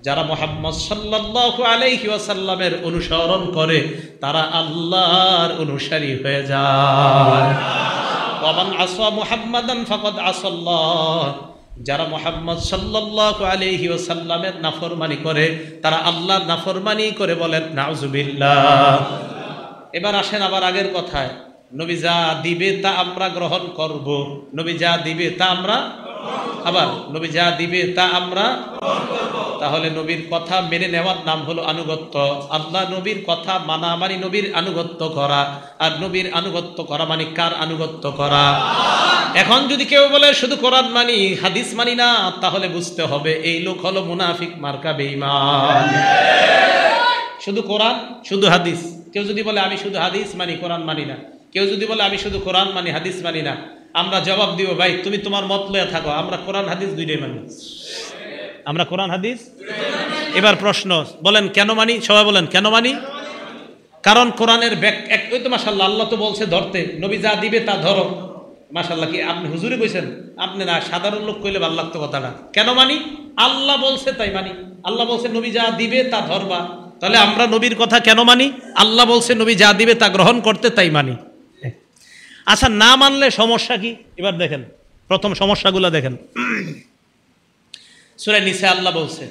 যারা মুহাম্মদ সাল্লাল্লাহু আলাইহি ওয়াসাল্লামের অনুসরণ করে তারা আল্লাহর অনুসারী হয়ে যায়। ওয়ামান আসা মুহাম্মাদান ফাকাদ আসাল্লাহ, যারা মুহাম্মদ সাল্লাল্লাহু আলাইহি ওয়াসাল্লামের নাফরমানি করে তারা আল্লাহর নাফরমানি করে, বলেন নাউজুবিল্লাহ। এবার আসেন আবার আগের কথায়, নবী যা দিবে তা আমরা গ্রহণ করব। নবী যা দিবে তা আমরা, আবার নবী যা দিবে তা আমরা, তাহলে নবীর কথা মেনে নেওয়ার নাম হলো আনুগত্য। আল্লাহ নবীর কথা মানা মানে নবীর আনুগত্য করা, আর নবীর আনুগত্য করা মানে কার আনুগত্য করা? এখন যদি কেউ বলে শুধু কোরআন মানি হাদিস মানি না, তাহলে বুঝতে হবে এই লোক হলো মুনাফিক মার্কা বেঈমান। শুধু কোরআন শুধু হাদিস, কেউ যদি বলে আমি শুধু হাদিস মানি কোরআন মানি না, কেউ যদি বলে আমি শুধু কোরআন মানি হাদিস মানি না, আমরা জবাব দিব, ভাই তুমি তোমার মত লয়ে থাকো, আমরা কোরআন হাদিস দুইটাই মানি, আমরা কোরআন হাদিস। এবার প্রশ্ন, বলেন কেন মানি? সবাই বলেন কেন মানি? কারণ কোরআনের ওই তো মাশাআল্লাহ, আল্লাহ তো বলছে ধরতে, নবী যা দিবে তা ধরো। মাশাআল্লাহ, কি আপনি হুজুরে কইছেন? আপনি না, সাধারণ লোক কইলে ভালো লাগতো কথাটা। কেন মানি? আল্লাহ বলছে তাই মানি। আল্লাহ বলছে নবী যা দিবে তা ধরবা, তাহলে আমরা নবীর কথা কেন মানি? আল্লাহ বলছে নবী যা দিবে তা গ্রহণ করতে, তাই মানি। আচ্ছা, না মানলে সমস্যা কি? এবার দেখেন প্রথম সমস্যাগুলো দেখেন। সূরা নিসা আল্লাহ বলছে,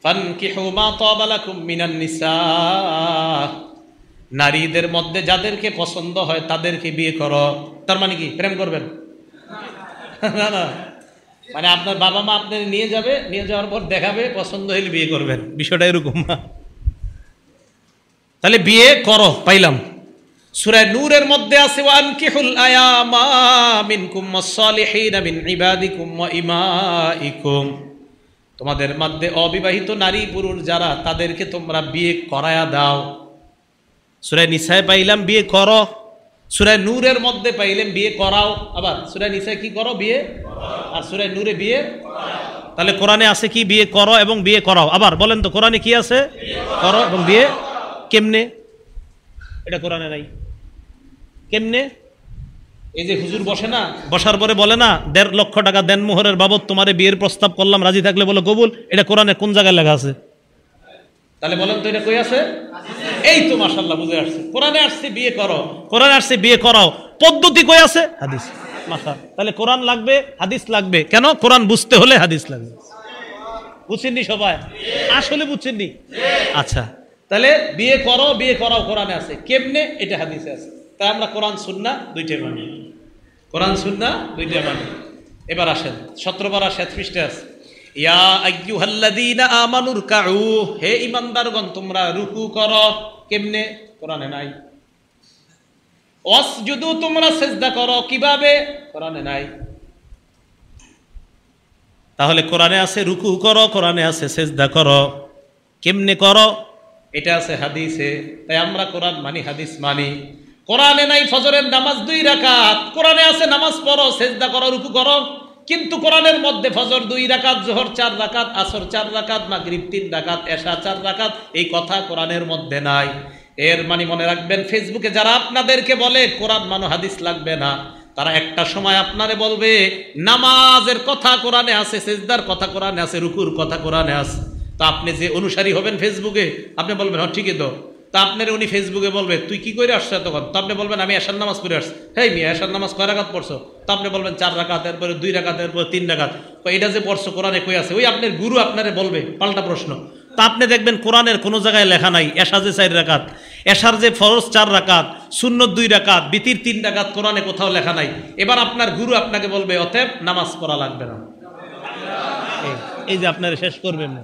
ফানকিহু মা তাবা লাকুম মিনান নিসা, নারীদের মধ্যে যাদেরকে পছন্দ হয় তাদেরকে বিয়ে করো। তার মানে কি প্রেম করবেন? না না, মানে আপনার বাবা মা আপনার নিয়ে যাবে, নিয়ে যাওয়ার পর দেখাবে, পছন্দ হলে বিয়ে করবেন, বিষয়টা এরকম না। তাহলে বিয়ে করো, পাইলাম। সূরা নূরের মধ্যে আছে, ওয়ানকিহুল আয়ামা মিনকুম ওয়াস-সালিহিনা মিন ইবাদিকুম ওয়া ইমাইকুম, তোমাদের মধ্যে অবিবাহিত নারী পুরুষ যারা, তাদেরকে তোমরা বিয়ে করায়া দাও। সূরা নিসায় পাইলাম বিয়ে করো, সূরা নূরের মধ্যে পাইলাম বিয়ে করাও। আবার সূরা নিসায় কি করো? বিয়ে। আর সূরা নূরে বিয়ে। তাহলে কোরআনে আছে কি? বিয়ে করো এবং বিয়ে করাও। আবার বলেন তো কোরআনে কি আছে? করো এবং বিয়ে। কেমনে? এটা কোরআনে নাই। কেমনে? এই যে হুজুর বসে না, বসার পরে বলে না 1.5 লক্ষ টাকা দেন মোহরের বাবদ তোমারে বিয়ের প্রস্তাব করলাম, রাজি থাকলে বলো কবুল। এটা কোরআনে কোন জায়গায় লেখা আছে? তাহলে বলেন তো এটা কই আছে? এই তো মাশাআল্লাহ বুঝে আসছে, কোরআনে আসছে বিয়ে করো, কোরআনে আসছে বিয়ে করাও। পদ্ধতি কই আছে? হাদিস। মাশাআল্লাহ, তাহলে কোরআন লাগবে, হাদিস লাগবে। কেন? কোরআন বুঝতে হলে হাদিস লাগবে। বুঝছেননি সবাই? আসলে বুঝছেননি? আচ্ছা, তাহলে বিয়ে করো বিয়ে করাও কোরআনে আছে, কেমনে? এটা হাদিসে আছে। তাই আমরা কোরআন সুন্নাহ দুইটাই মানি, কোরআন সুন্নাহ দুইটাই মানি। এবার আসেন 17 পারা 7 পৃষ্ঠা আছে, ইয়া আইয়ুহাল্লাযীনা আমানুর কাউ, হে ঈমানদারগণ তোমরা রুকু করো। কেমনে? কোরআনে নাই। ওয়াসজুদু, তোমরা সিজদা করো। কিভাবে? কোরআনে নাই। তাহলে কোরআনে আছে রুকু করো, কোরআনে আছে সিজদা করো, কেমনে করো? এটা আছে হাদিসে। তাই আমরা কোরআন মানি, হাদিস মানি। কোরআনে নাই ফজরের নামাজ 2 রাকাত, কোরআনে আছে নামাজ পড়ো, সিজদা করো, রুকু করো। কিন্তু কোরআনের মধ্যে ফজর 2 রাকাত, যোহর 4 রাকাত, আসর 4 রাকাত, মাগরিব 3 রাকাত, এশা 4 রাকাত, এই কথা কোরআনের মধ্যে নাই। এর মানে মনে রাখবেন, ফেসবুকে যারা আপনাদেরকে বলে কোরআন মানো হাদিস লাগবে না, তারা একটা সময় আপনারে বলবে নামাজের কথা কোরআনে আছে, সিজদার কথা কোরআনে আছে, রুকুর কথা কোরআনে আছে। তা আপনি যে অনুসারী হবেন ফেসবুকে, আপনি বলবেন হ্যাঁ ঠিকই তো। তা আপনার উনি ফেসবুকে বলবে তুই কি করে আসছো তখন? তো আপনি বলবেন আমি এশার নামাজ পড়ে আসছি। হেই মিয়া, এশার নামাজ কয় রাকাত পড়ছো? তো আপনি বলবেন 4 রাকাত, এরপরে 2 রাকাত, এরপরে 3 রাকাত। এটা যে পড়ছো কোরআনে কই আছে? ওই আপনার গুরু আপনারে বলবে পাল্টা প্রশ্ন। তা আপনি দেখবেন কোরআনের কোনো জায়গায় লেখা নাই এশা যে 4 রাকাত, এশার যে ফরজ 4 রাকাত, সুন্নত 2 রাকাত, বিতির 3 রাকাত, কোরআনে কোথাও লেখা নাই। এবার আপনার গুরু আপনাকে বলবে অতএব নামাজ পড়া লাগবে না। এই যে আপনারা শেষ করবেন না,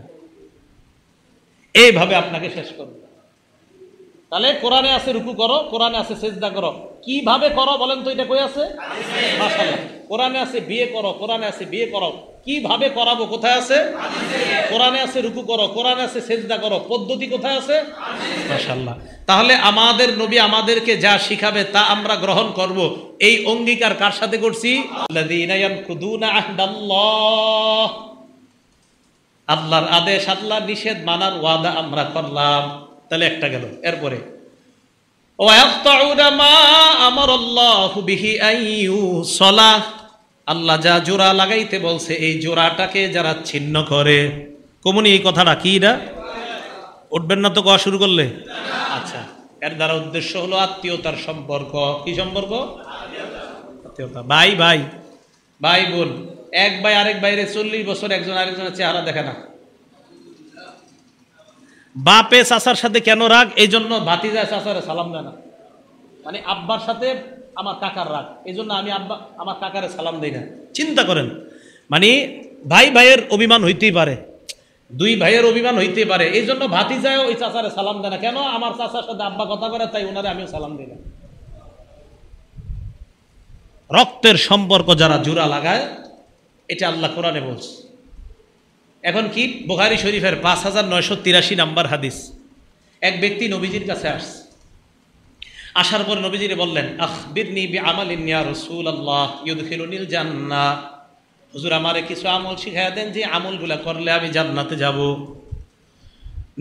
এইভাবে আপনাকে শেষ করবে। তাহলে কোরআনে আছে রুকু করো, কোরআনে আছে সিজদা করো, কিভাবে করো বলেন তো, এটা কই আছে? মাশাআল্লাহ, কোরআনে আছে বিয়ে করো, কোরআনে আছে বিয়ে করো। কিভাবে করাবো কোথায় আছে? কোরআনে আছে রুকু করো, কোরআনে আছে সেজদা করো। পদ্ধতি কোথায় আছে? মাশাআল্লাহ। তাহলে আমাদের নবী আমাদেরকে যা শিখাবে তা আমরা গ্রহণ করব, এই অঙ্গীকার কার সাথে করছি? আল্লাযীনা ইয়ানকুদুনা আহদাল্লাহ, আল্লাহর আদেশ আল্লাহর নিষেধ মানার ওয়াদা আমরা করলাম। তাহলে একটা গেল। এরপরে ওয়ায়াকতাউনা মা আমারাল্লাহু বিহি আইয়ুসলা, আল্লাহ যা জোড়া লাগাইতে বলছে এই জোড়াটাকে যারা ছিন্ন করে। কমনি এই কথাটা কি না? উঠবেন না তো কোয়া শুরু করলে? আচ্ছা, এর দ্বারা উদ্দেশ্য হলো আত্মীয়তার সম্পর্ক। কি সম্পর্ক? আত্মীয়তা। ভাই ভাই, ভাই বোন, এক ভাই আরেক ভাইরে 40 বছর একজন আরেকজনের চেহারা দেখে না। বাপে চাচার সাথে কেন রাগ? এই জন্য ভাতিজা চাচারে সালাম দেয় না। মানে আব্বার সাথে আমার কাকার রাগ, এই জন্য আমি আব্বা আমার কাকারে সালাম দেই না। চিন্তা করেন, মানে ভাই ভাইয়ের অভিমান হইতেই পারে, দুই ভাইয়ের অভিমান হইতে পারে, এই জন্য ভাতিজায় ওই চাচারে সালাম দেয় না। কেন? আমার চাচার সাথে আব্বা কথা করে, তাই ওনারে আমিও সালাম দিই না। রক্তের সম্পর্ক যারা জোড়া লাগায়, এটা আল্লাহ কোরআনে বলছে। এখন কি? বুখারী শরীফের 5983 নাম্বার হাদিস। এক ব্যক্তি নবীজির কাছে আসছে, আসার পর নবীজিরে বললেন, আখবিরনি বিআমালিন ইয়া রাসূলুল্লাহ ইউদখিলুনিল জান্নাহ, হুজুর আমারে কিছু আমল শিখায়া দেন যে আমলগুলা করলে আমি জান্নাতে যাব।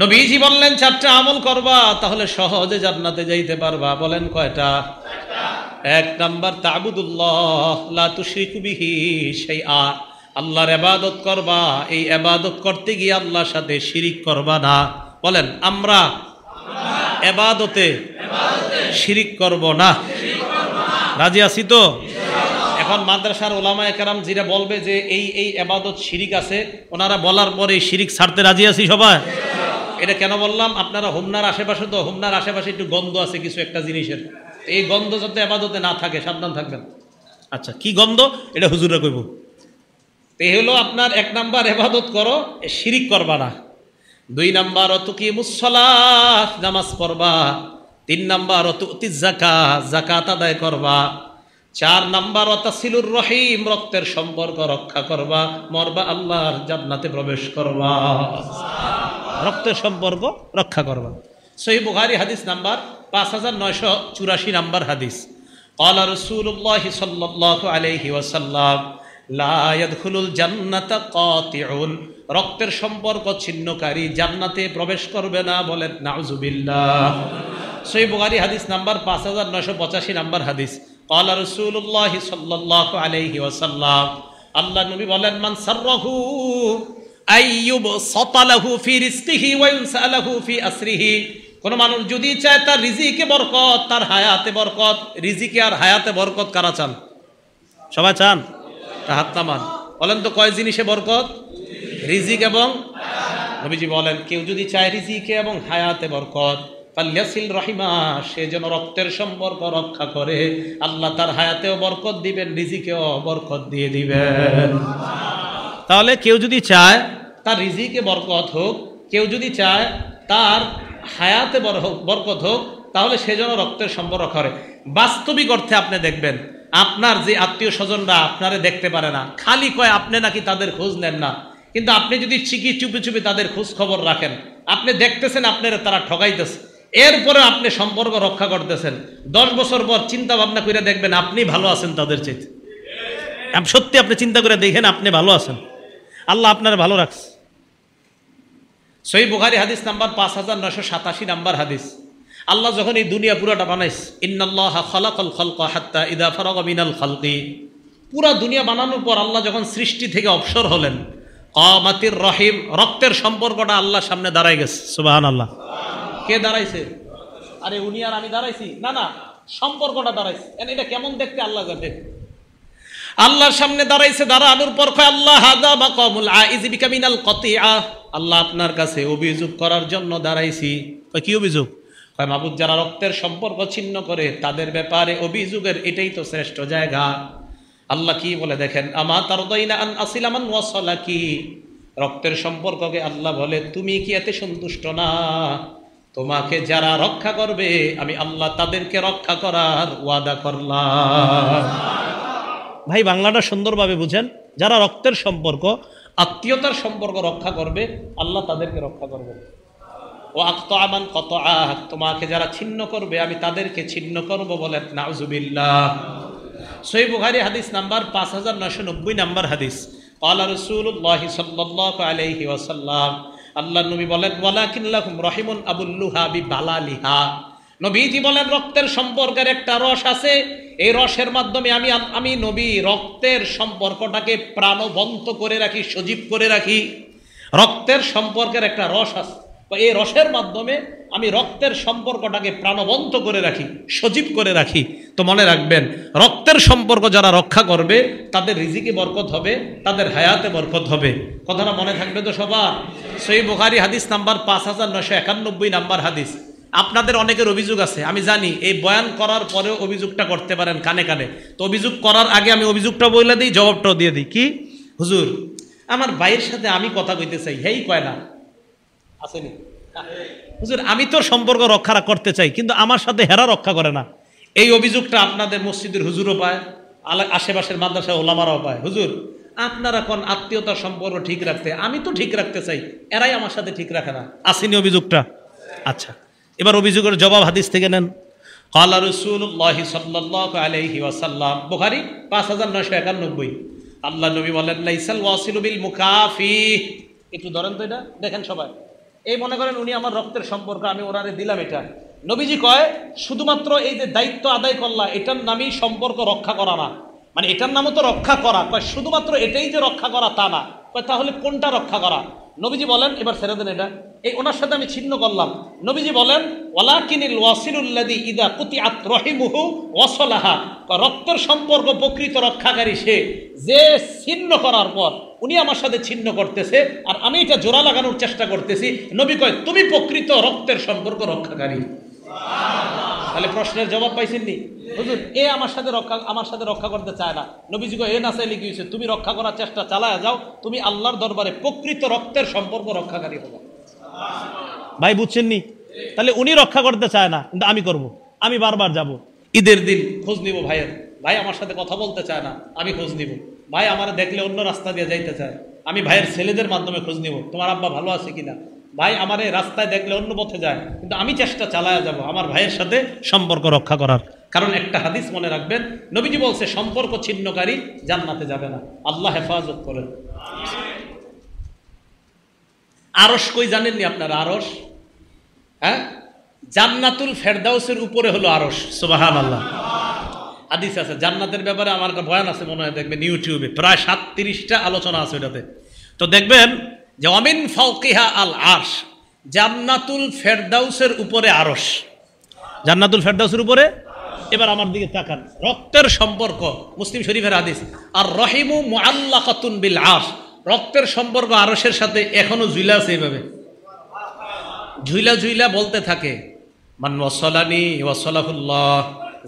নবীজি বললেন, 4টা আমল করবা, তাহলে সহজে জান্নাতে যাইতে পারবা। বলেন কয়টা? 1 নাম্বার তা'বুদুল্লাহ লা তুশরিকু বিহি শাইআ, আল্লাহর ইবাদত করবা, এই ইবাদত করতে গিয়ে আল্লাহর সাথে শিরিক করবা না। বলেন আমরা ইবাদতে শিরিক করব না। রাজি আছি তো? এখন মাদ্রাসার ওলামায়ে কেরাম যারা বলবে যে এই এই ইবাদত শিরিক আছে, ওনারা বলার পরে শিরিক ছাড়তে রাজি আছি সবাই? এটা কেন বললাম? আপনারা হোমনার আশেপাশে, তো হোমনার আশেপাশে একটু গন্ধ আছে কিছু একটা জিনিসের, এই গন্ধ যাতে ইবাদতে না থাকে সাবধান থাকবেন। আচ্ছা, কি গন্ধ? এটা হুজুররা কইব। এই হলো আপনার 1 নাম্বার, ইবাদত করো, শিরিক করবা না। 2 নাম্বার তুকিমুস সালাহ, নামাজ পড়বা। 3 নাম্বার তুতিজ যাকাত, যাকাত আদায় করবা। 4 নাম্বার তাসিলুর রহিম, রক্তের সম্পর্ক রক্ষা করবা। মরবা আল্লাহর জান্নাতে প্রবেশ করবা। রক্তের সম্পর্ক রক্ষা করবা। সহিহ বুখারী হাদিস নাম্বার 5984 নাম্বার হাদিস। ক্বালা রাসূলুল্লাহ সাল্লাল্লাহু আলাইহি ওয়াসাল্লাম লা ইয়াদখুলুল জান্নাতা কাতিউন, রক্তের সম্পর্ক ছিন্নকারী জান্নাতে প্রবেশ করবে না। বলেন নাউযুবিল্লাহ। সহিহ বুখারী হাদিস নাম্বার 5985 নাম্বার হাদিস। ক্বালা রাসূলুল্লাহ সাল্লাল্লাহু আলাইহি ওয়াসাল্লাম, আল্লাহ নবী বলেন, মান সাররাহু আইয়ুবসাতা লাহু ফি রিজকিহি ওয়া ইউনসালাহু ফি আসরিহি, কোন মানুষ যদি চায় তার রিজিকে বরকত, তার হায়াতে বরকত। রিজিকে আর হায়াতে বরকত কারা চান? সবাই চান? হাত নামান। বলেন তো কয় জিনিসে বরকত? রিজিক এবং নবীজি বলেন, কেউ যদি চায় রিজিকে এবং হায়াতে বরকত, ফালইয়াসিল রাহিমা, সে যেন রক্তের সম্পর্ক রক্ষা করে। আল্লাহ তার হায়াতেও বরকত দিবেন, রিজিকেও বরকত দিয়ে দিবেন। তাহলে কেউ যদি চায় তার রিজিকে বরকত হোক, কেউ যদি চায় তার হায়াতে বরকত হোক, তাহলে সে যেন রক্তের সম্পর্ক করে। বাস্তবিক অর্থে আপনি দেখবেন, আপনার যে আত্মীয় স্বজনরা আপনারে দেখতে পারে না, খালি কয় আপনি নাকি তাদের খোঁজ নেন না, কিন্তু আপনি যদি ঠিকই চুপি চুপি তাদের খোঁজ খবর রাখেন, আপনি দেখতেছেন আপনারা তারা ঠকাইতেছে, এরপরে আপনি সম্পর্ক রক্ষা করতেছেন। 10 বছর পর চিন্তা ভাবনা করে দেখবেন আপনি ভালো আছেন তাদের চাইতে। সত্যি আপনি চিন্তা করে দেখেন আপনি ভালো আছেন, আল্লাহ আপনারা ভালো রাখছে। সহিহ বুখারী হাদিস নাম্বার 5987 নাম্বার হাদিস। আল্লাহ যখন এই দুনিয়া পুরাটা বানাইছে, ইন্নাল্লাহা খালাকাল খালকা হাত্তা ইযা ফারাগা মিনাল খালকি, পুরা দুনিয়া বানানোর পর আল্লাহ যখন সৃষ্টি থেকে অবসর হলেন, কামাতির রহিম, রক্তের সম্পর্কটা আল্লাহর সামনে দাঁড়ায় গেছে। সুবহানাল্লাহ। কে দাঁড়াইছে? আরে উনি আর আমি দাঁড়াইছি না, না, সম্পর্কটা দাঁড়াইছে। এটা কেমন দেখতে আল্লাহ জানে। আল্লাহর সামনে দাঁড়াইছে, দাঁড়ানোর পর কয় আল্লাহ হাদা মাকামুল আইজ বিকা মিনাল কতিআ, আল্লাহ আপনার কাছে অভিযোগ করার জন্য দাঁড়াইছি। কি অভিযোগ? কয় মাবুদ, যারা রক্তের সম্পর্ক ছিন্ন করে তাদের ব্যাপারে অভিযোগের এটাই তো শ্রেষ্ঠ জায়গা। আল্লাহ কি বলে দেখেন, আমা তারদাইনা আন আসিলা মান ওয়াসালাকি, রক্তের সম্পর্ককে আল্লাহ বলে তুমি কি এতে সন্তুষ্ট না তোমাকে যারা রক্ষা করবে আমি আল্লাহ তাদেরকে রক্ষা করার ওয়াদা করলাম। ভাই বাংলাটা সুন্দরভাবে বুঝেন, যারা রক্তের সম্পর্ক, আত্মীয়তার সম্পর্ক রক্ষা করবে আল্লাহ তাদেরকে রক্ষা করবে। ও আক্তামান কত তোমাকে যারা ছিন্ন করবে আমি তাদেরকে ছিন্ন করব, বলেন নাউজুবিল্লাহ। সহিহ বুখারী হাদিস নাম্বার 5990 নাম্বার হাদিস। ক্বালা রাসূলুল্লাহ সাল্লাল্লাহু আলাইহি ওয়াসাল্লাম, আল্লাহর নবী বলেন ওয়ালাকিন লাকুম রাহিমুন আবুল্লুহা বিবালালিহা। নবীজি বলেন রক্তের সম্পর্কের একটা রস আছে, এই রসের মাধ্যমে আমি নবী রক্তের সম্পর্কটাকে প্রাণবন্ত করে রাখি, সজীব করে রাখি। রক্তের সম্পর্কের একটা রস আছে, এই রসের মাধ্যমে আমি রক্তের সম্পর্কটাকে প্রাণবন্ত করে রাখি, সজীব করে রাখি। তো মনে রাখবেন, রক্তের সম্পর্ক যারা রক্ষা করবে তাদের রিজিকে বরকত হবে, তাদের হায়াতে বরকত হবে। কথাটা মনে থাকবে তো সবার? সহিহ বুখারী হাদিস নাম্বার 5991 নাম্বার হাদিস। আপনাদের অনেকের অভিযোগ আছে, আমি জানি, এই বয়ান করার পরেও অভিযোগটা করতে পারেন কানে কানে। তো অভিযোগ করার আগে আমি অভিযোগটা বলে দিই, জবাবটাও দিয়ে দিই। কি হুজুর, আমার ভাইয়ের সাথে আমি কথা কইতে চাই, হেই কয় না, আসেনি হুজুর, আমি তো সম্পর্ক রক্ষা করতে চাই কিন্তু আমার সাথে হেরা রক্ষা করে না। এই অভিযোগটা আপনাদের মসজিদের হুজুরও পায়, আশেপাশের মাদ্রাসা ওলামারাও পায়। হুজুর, আপনারা কোন আত্মীয়তার সম্পর্ক ঠিক রাখতে, আমি তো ঠিক রাখতে চাই, এরাই আমার সাথে ঠিক রাখে না। আসেনি অভিযোগটা? আচ্ছা, এবার অভিযোগের জবাব হাদিস থেকে নেন। ক্বালা রাসূলুল্লাহ সাল্লাল্লাহু আলাইহি ওয়াসাল্লাম, বুখারী 5991। আল্লাহ নবী বলেন লাইসাল ওয়াসিলু বিল মুকাফি। একটু ধরেন তো এটা, দেখেন সবাই, এই মনে করেন উনি আমার রক্তের সম্পর্ক, আমি ওনারে দিলাম এটা। নবীজি কয় শুধুমাত্র এই যে দায়িত্ব আদায় করলা এটার নামই সম্পর্ক রক্ষা করা না, মানে এটার নামও তো রক্ষা করা। কয় শুধুমাত্র এটাই যে রক্ষা করা তা না। কয় তাহলে কোনটা রক্ষা করা? নবীজি বলেন, এবার ছেড়ে দেন এটা, এই ওনার সাথে আমি ছিন্ন করলাম। নবীজি বলেন ওয়ালাকিনিল ওয়াসিলুল্লাযী ইযা কুতিআত রাহিমুহু ওয়াসালাহা। রক্তের সম্পর্ক প্রকৃত রক্ষাকারী সে যে ছিন্ন করার পর উনি আমার সাথে ছিন্ন করতেছে আর আমি এটা জোড়া লাগানোর চেষ্টা করতেছি। নবী কয় তুমি প্রকৃত রক্তের সম্পর্ক রক্ষাকারী। তাহলে প্রশ্নের জবাব পাইছেননি? হুজুর, এ আমার সাথে রক্ষা করতে চায় না। নবীজি কয় এ না চাইলে কি হয়েছে, তুমি রক্ষা করার চেষ্টা চালায় যাও, তুমি আল্লাহর দরবারে প্রকৃত রক্তের সম্পর্ক রক্ষাকারী হবে। ভাই বুঝছেননি? তাহলে উনি রক্ষা করতে চায় না কিন্তু আমি করব। আমি বারবার যাব, ঈদের দিন খোঁজ নিব ভাইয়ের, ভাই আমার সাথে কথা বলতে চায় না, আমি খোঁজ নিব। ভাই আমার দেখলে অন্য রাস্তা দিয়ে যাইতে চায়, আমি ভাইয়ের ছেলেদের মাধ্যমে খোঁজ নিব, তোমার আব্বা ভালো আছে কিনা। ভাই আমার এই রাস্তায় দেখলে অন্য পথে যায়, কিন্তু আমি চেষ্টা চালায়া যাব আমার ভাইয়ের সাথে সম্পর্ক রক্ষা করার। কারণ একটা হাদিস মনে রাখবেন, নবীজি বলছে সম্পর্ক ছিন্নকারী জান্নাতে যাবে না। আল্লাহ হেফাজত করেন। আরশ কই জানেননি আপনারা? আরশ, হ্যাঁ, জান্নাতুল ফেরদাউসের উপরে হলো আরশ। সুবহানাল্লাহ। হাদিস আছে জান্নাতের ব্যাপারে, আমার একটা বয়ান আছে মনে হয়, দেখবেন ইউটিউবে প্রায় 37টা আলোচনা আছে ওটাতে। তো দেখবেন যে অমিন ফাওকিহা আল আরশ, জান্নাতুল ফেরদাউসের উপরে আরশ, জান্নাতুল ফেরদাউসের উপরে। এবার আমার দিকে তাকান, রক্তের সম্পর্ক, মুসলিম শরীফের হাদিস, আর রহিমু মুআল্লাকাতুন বিল আরশ, রক্তের সম্পর্ক আরশের সাথে এখনো ঝুলা আছে, এইভাবে ঝুইলা ঝুইলা বলতে থাকে মান ওয়াসালানি ওয়াসালাহুল্লাহ,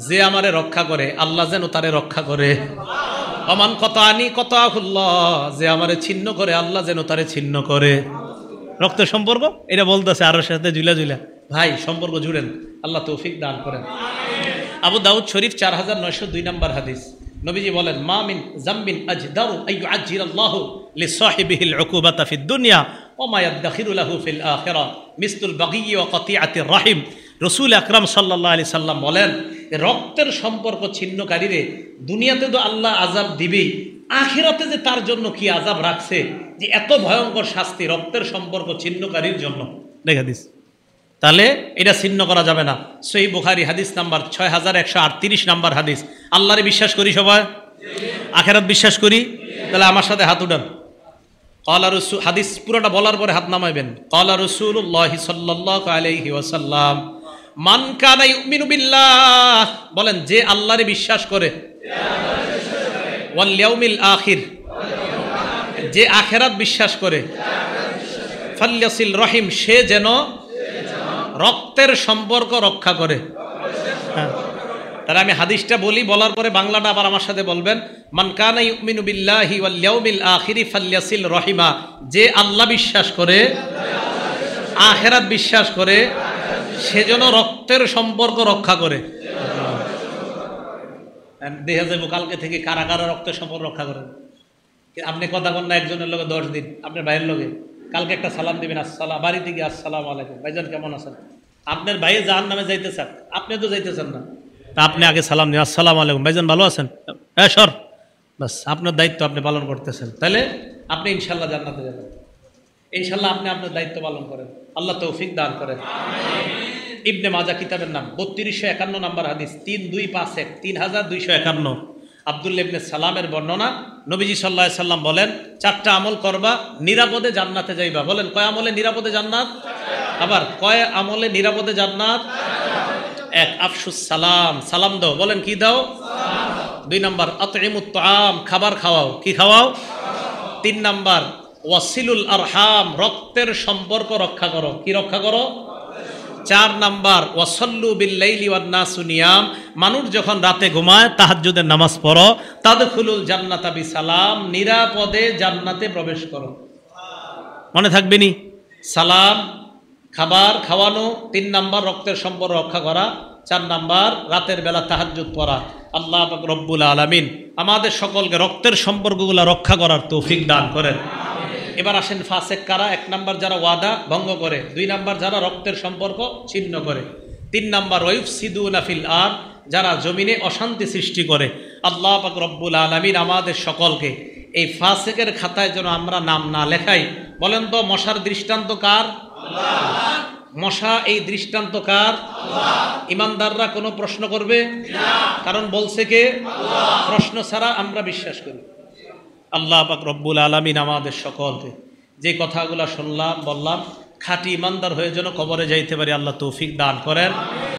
যে আমারে রক্ষা করে আল্লাহ যেন তারে রক্ষা করে। অমান কতানি কতাহুল্লাহ, যে আমারে ছিন্ন করে আল্লাহ যেন তারে ছিন্ন করে। রক্তের সম্পর্ক এটা বলতেছে আরশের সাথে ঝুলা ঝুলা। ভাই সম্পর্ক জুড়েন, আল্লাহ তৌফিক দান করেন। আবু দাউদ শরীফ 4902 নম্বর হাদিস। নবীজি বলেন মা মিন যামবিন আজদারু আইয়ুআজ্জিলাল্লাহু লিসাহিবিহিল উকুবাতা ফিদ দুনিয়া ওয়া মা ইয়াদখিরু লাহু ফিল আখিরাহ মিসলুল বাগী ওয়া কাতিআতির রাহিম। রাসূল আকরাম সাল্লাল্লাহু আলাইহি সাল্লাম বলেন, রক্তের সম্পর্ক ছিন্নকারীরে দুনিয়াতে তো আল্লাহ আযাব দিবেই, আখিরাতে যে তার জন্য কি আযাব রাখছে, যে এত ভয়ঙ্কর শাস্তি রক্তের সম্পর্ক ছিন্নকারীর জন্য। দেখা দিস, তাহলে এটা ছিন্ন করা যাবে না। সহিহ বুখারী হাদিস নাম্বার 6138 নাম্বার হাদিস। আল্লাহরে বিশ্বাস করি সবাই, আখিরাত বিশ্বাস করি, তাহলে আমার সাথে হাত উঠান। ক্বালা রাসূল, হাদিস পুরোটা বলার পরে হাত নামাইবেন। ক্বালা রাসূলুল্লাহ সাল্লাল্লাহু আলাইহি ওয়াসাল্লাম মান কানা ইউমিনু বিল্লাহ, বলেন যে আল্লাহরে বিশ্বাস করে, ওয়াল ইয়াউমিল আখির, যে আখিরাত বিশ্বাস করে, ফালইয়াসিল রহিম, সে যেন রক্তের সম্পর্ক রক্ষা করে। হ্যাঁ, তাহলে আমি হাদিসটা বলি, বলার পরে বাংলাটা আবার আমার সাথে বলবেন। মান কানা ইউমিনু বিল্লাহি ওয়াল ইয়াউমিল আখিরি ফালইয়াসিল রহিমা, যে আল্লাহ বিশ্বাস করে, আখিরাত বিশ্বাস করে, সেজন্য রক্তের সম্পর্ক রক্ষা করে। দেখা যাবো কালকে থেকে কারা কারা রক্তের সম্পর্ক রক্ষা করেন। আপনি কথা বল না একজনের লোকে 10 দিন, আপনার ভাইয়ের লোকে কালকে একটা সালাম দিবেন, আসসালাম, বাড়িতে গিয়ে আসসালাম আলাইকুম ভাইজান কেমন আছেন। আপনার ভাই জাহান নামে যাইতে চান, আপনি তো যাইতেছেন না, তা আপনি আগে সালাম দিন, আসসালাম আলাইকুম ভাইজান ভালো আছেন, হ্যাঁ সর, বাস আপনার দায়িত্ব আপনি পালন করতেছেন, তাহলে আপনি ইনশাল্লাহ জান্নাতে যাবেন। ইনশাল্লাহ আপনি আপনার দায়িত্ব পালন করেন, আল্লাহ তৌফিক দান করেন। ইবনে মাজা কিতাবের নাম 3251 নম্বর হাদিস, 3251, 3251, আব্দুল্লাহ ইবনে সালামের বর্ণনা। নবীজি সাল্লাল্লাহু আলাইহি সাল্লাম বলেন 4টা আমল করবা নিরাপদে জান্নাতে যাইবা। বলেন কয় আমলে নিরাপদে জান্নাত? আবার কয় আমলে নিরাপদে জান্নাত? 1, আফশুস সালাম, সালাম দাও। বলেন কি দাও? 2 নাম্বার আতইমুত তাআম, খাবার খাওয়াও। কি খাওয়াও? 3 নাম্বার ওয়াসিলুল আরহাম, রক্তের সম্পর্ক রক্ষা করো। কি রক্ষা করো? 4 নাম্বার ওয়াসাল্লু বিল্লাইলি ওয়ান নাসু নিয়াম, মানুষ যখন রাতে ঘুমায় তাহাজ্জুদের নামাজ পড়ো। তাদখুলুল জান্নাতা বিসালাম, নিরাপদে জান্নাতে প্রবেশ করো। মনে থাকবে নি? সালাম, খাবার খাওয়ানো, 3 নাম্বার রক্তের সম্পর্ক রক্ষা করা, 4 নাম্বার রাতের বেলা তাহাজ্জুদ পড়া। আল্লাহ পাক রব্বুল আলামিন আমাদের সকলকে রক্তের সম্পর্কগুলো রক্ষা করার তৌফিক দান করেন। এবার আসেন ফাসেক কারা? 1 নাম্বার যারা ওয়াদা ভঙ্গ করে, 2 নাম্বার যারা রক্তের সম্পর্ক ছিন্ন করে, 3 নাম্বার ওয়াইফসিদুনা ফিল আরদ, যারা জমিনে অশান্তি সৃষ্টি করে। আল্লাহ পাক রব্বুল আলামিন আমাদের সকলকে এই ফাসেকের খাতায় যেন আমরা নাম না লেখাই। বলেন তো মশার দৃষ্টান্ত কার? আল্লাহ। মশা এই দৃষ্টান্ত কার? আল্লাহ। ইমানদাররা কোনো প্রশ্ন করবে না, কারণ বলছে কে? আল্লাহ। প্রশ্ন ছাড়া আমরা বিশ্বাস করি। আল্লাহ পাক রব্বুল আলামিন আমাদের সকলকে যে কথাগুলো শুনলাম বললাম খাঁটি ইমানদার হয়ে যেন কবরে যাইতে পারি আল্লাহ তৌফিক দান করেন।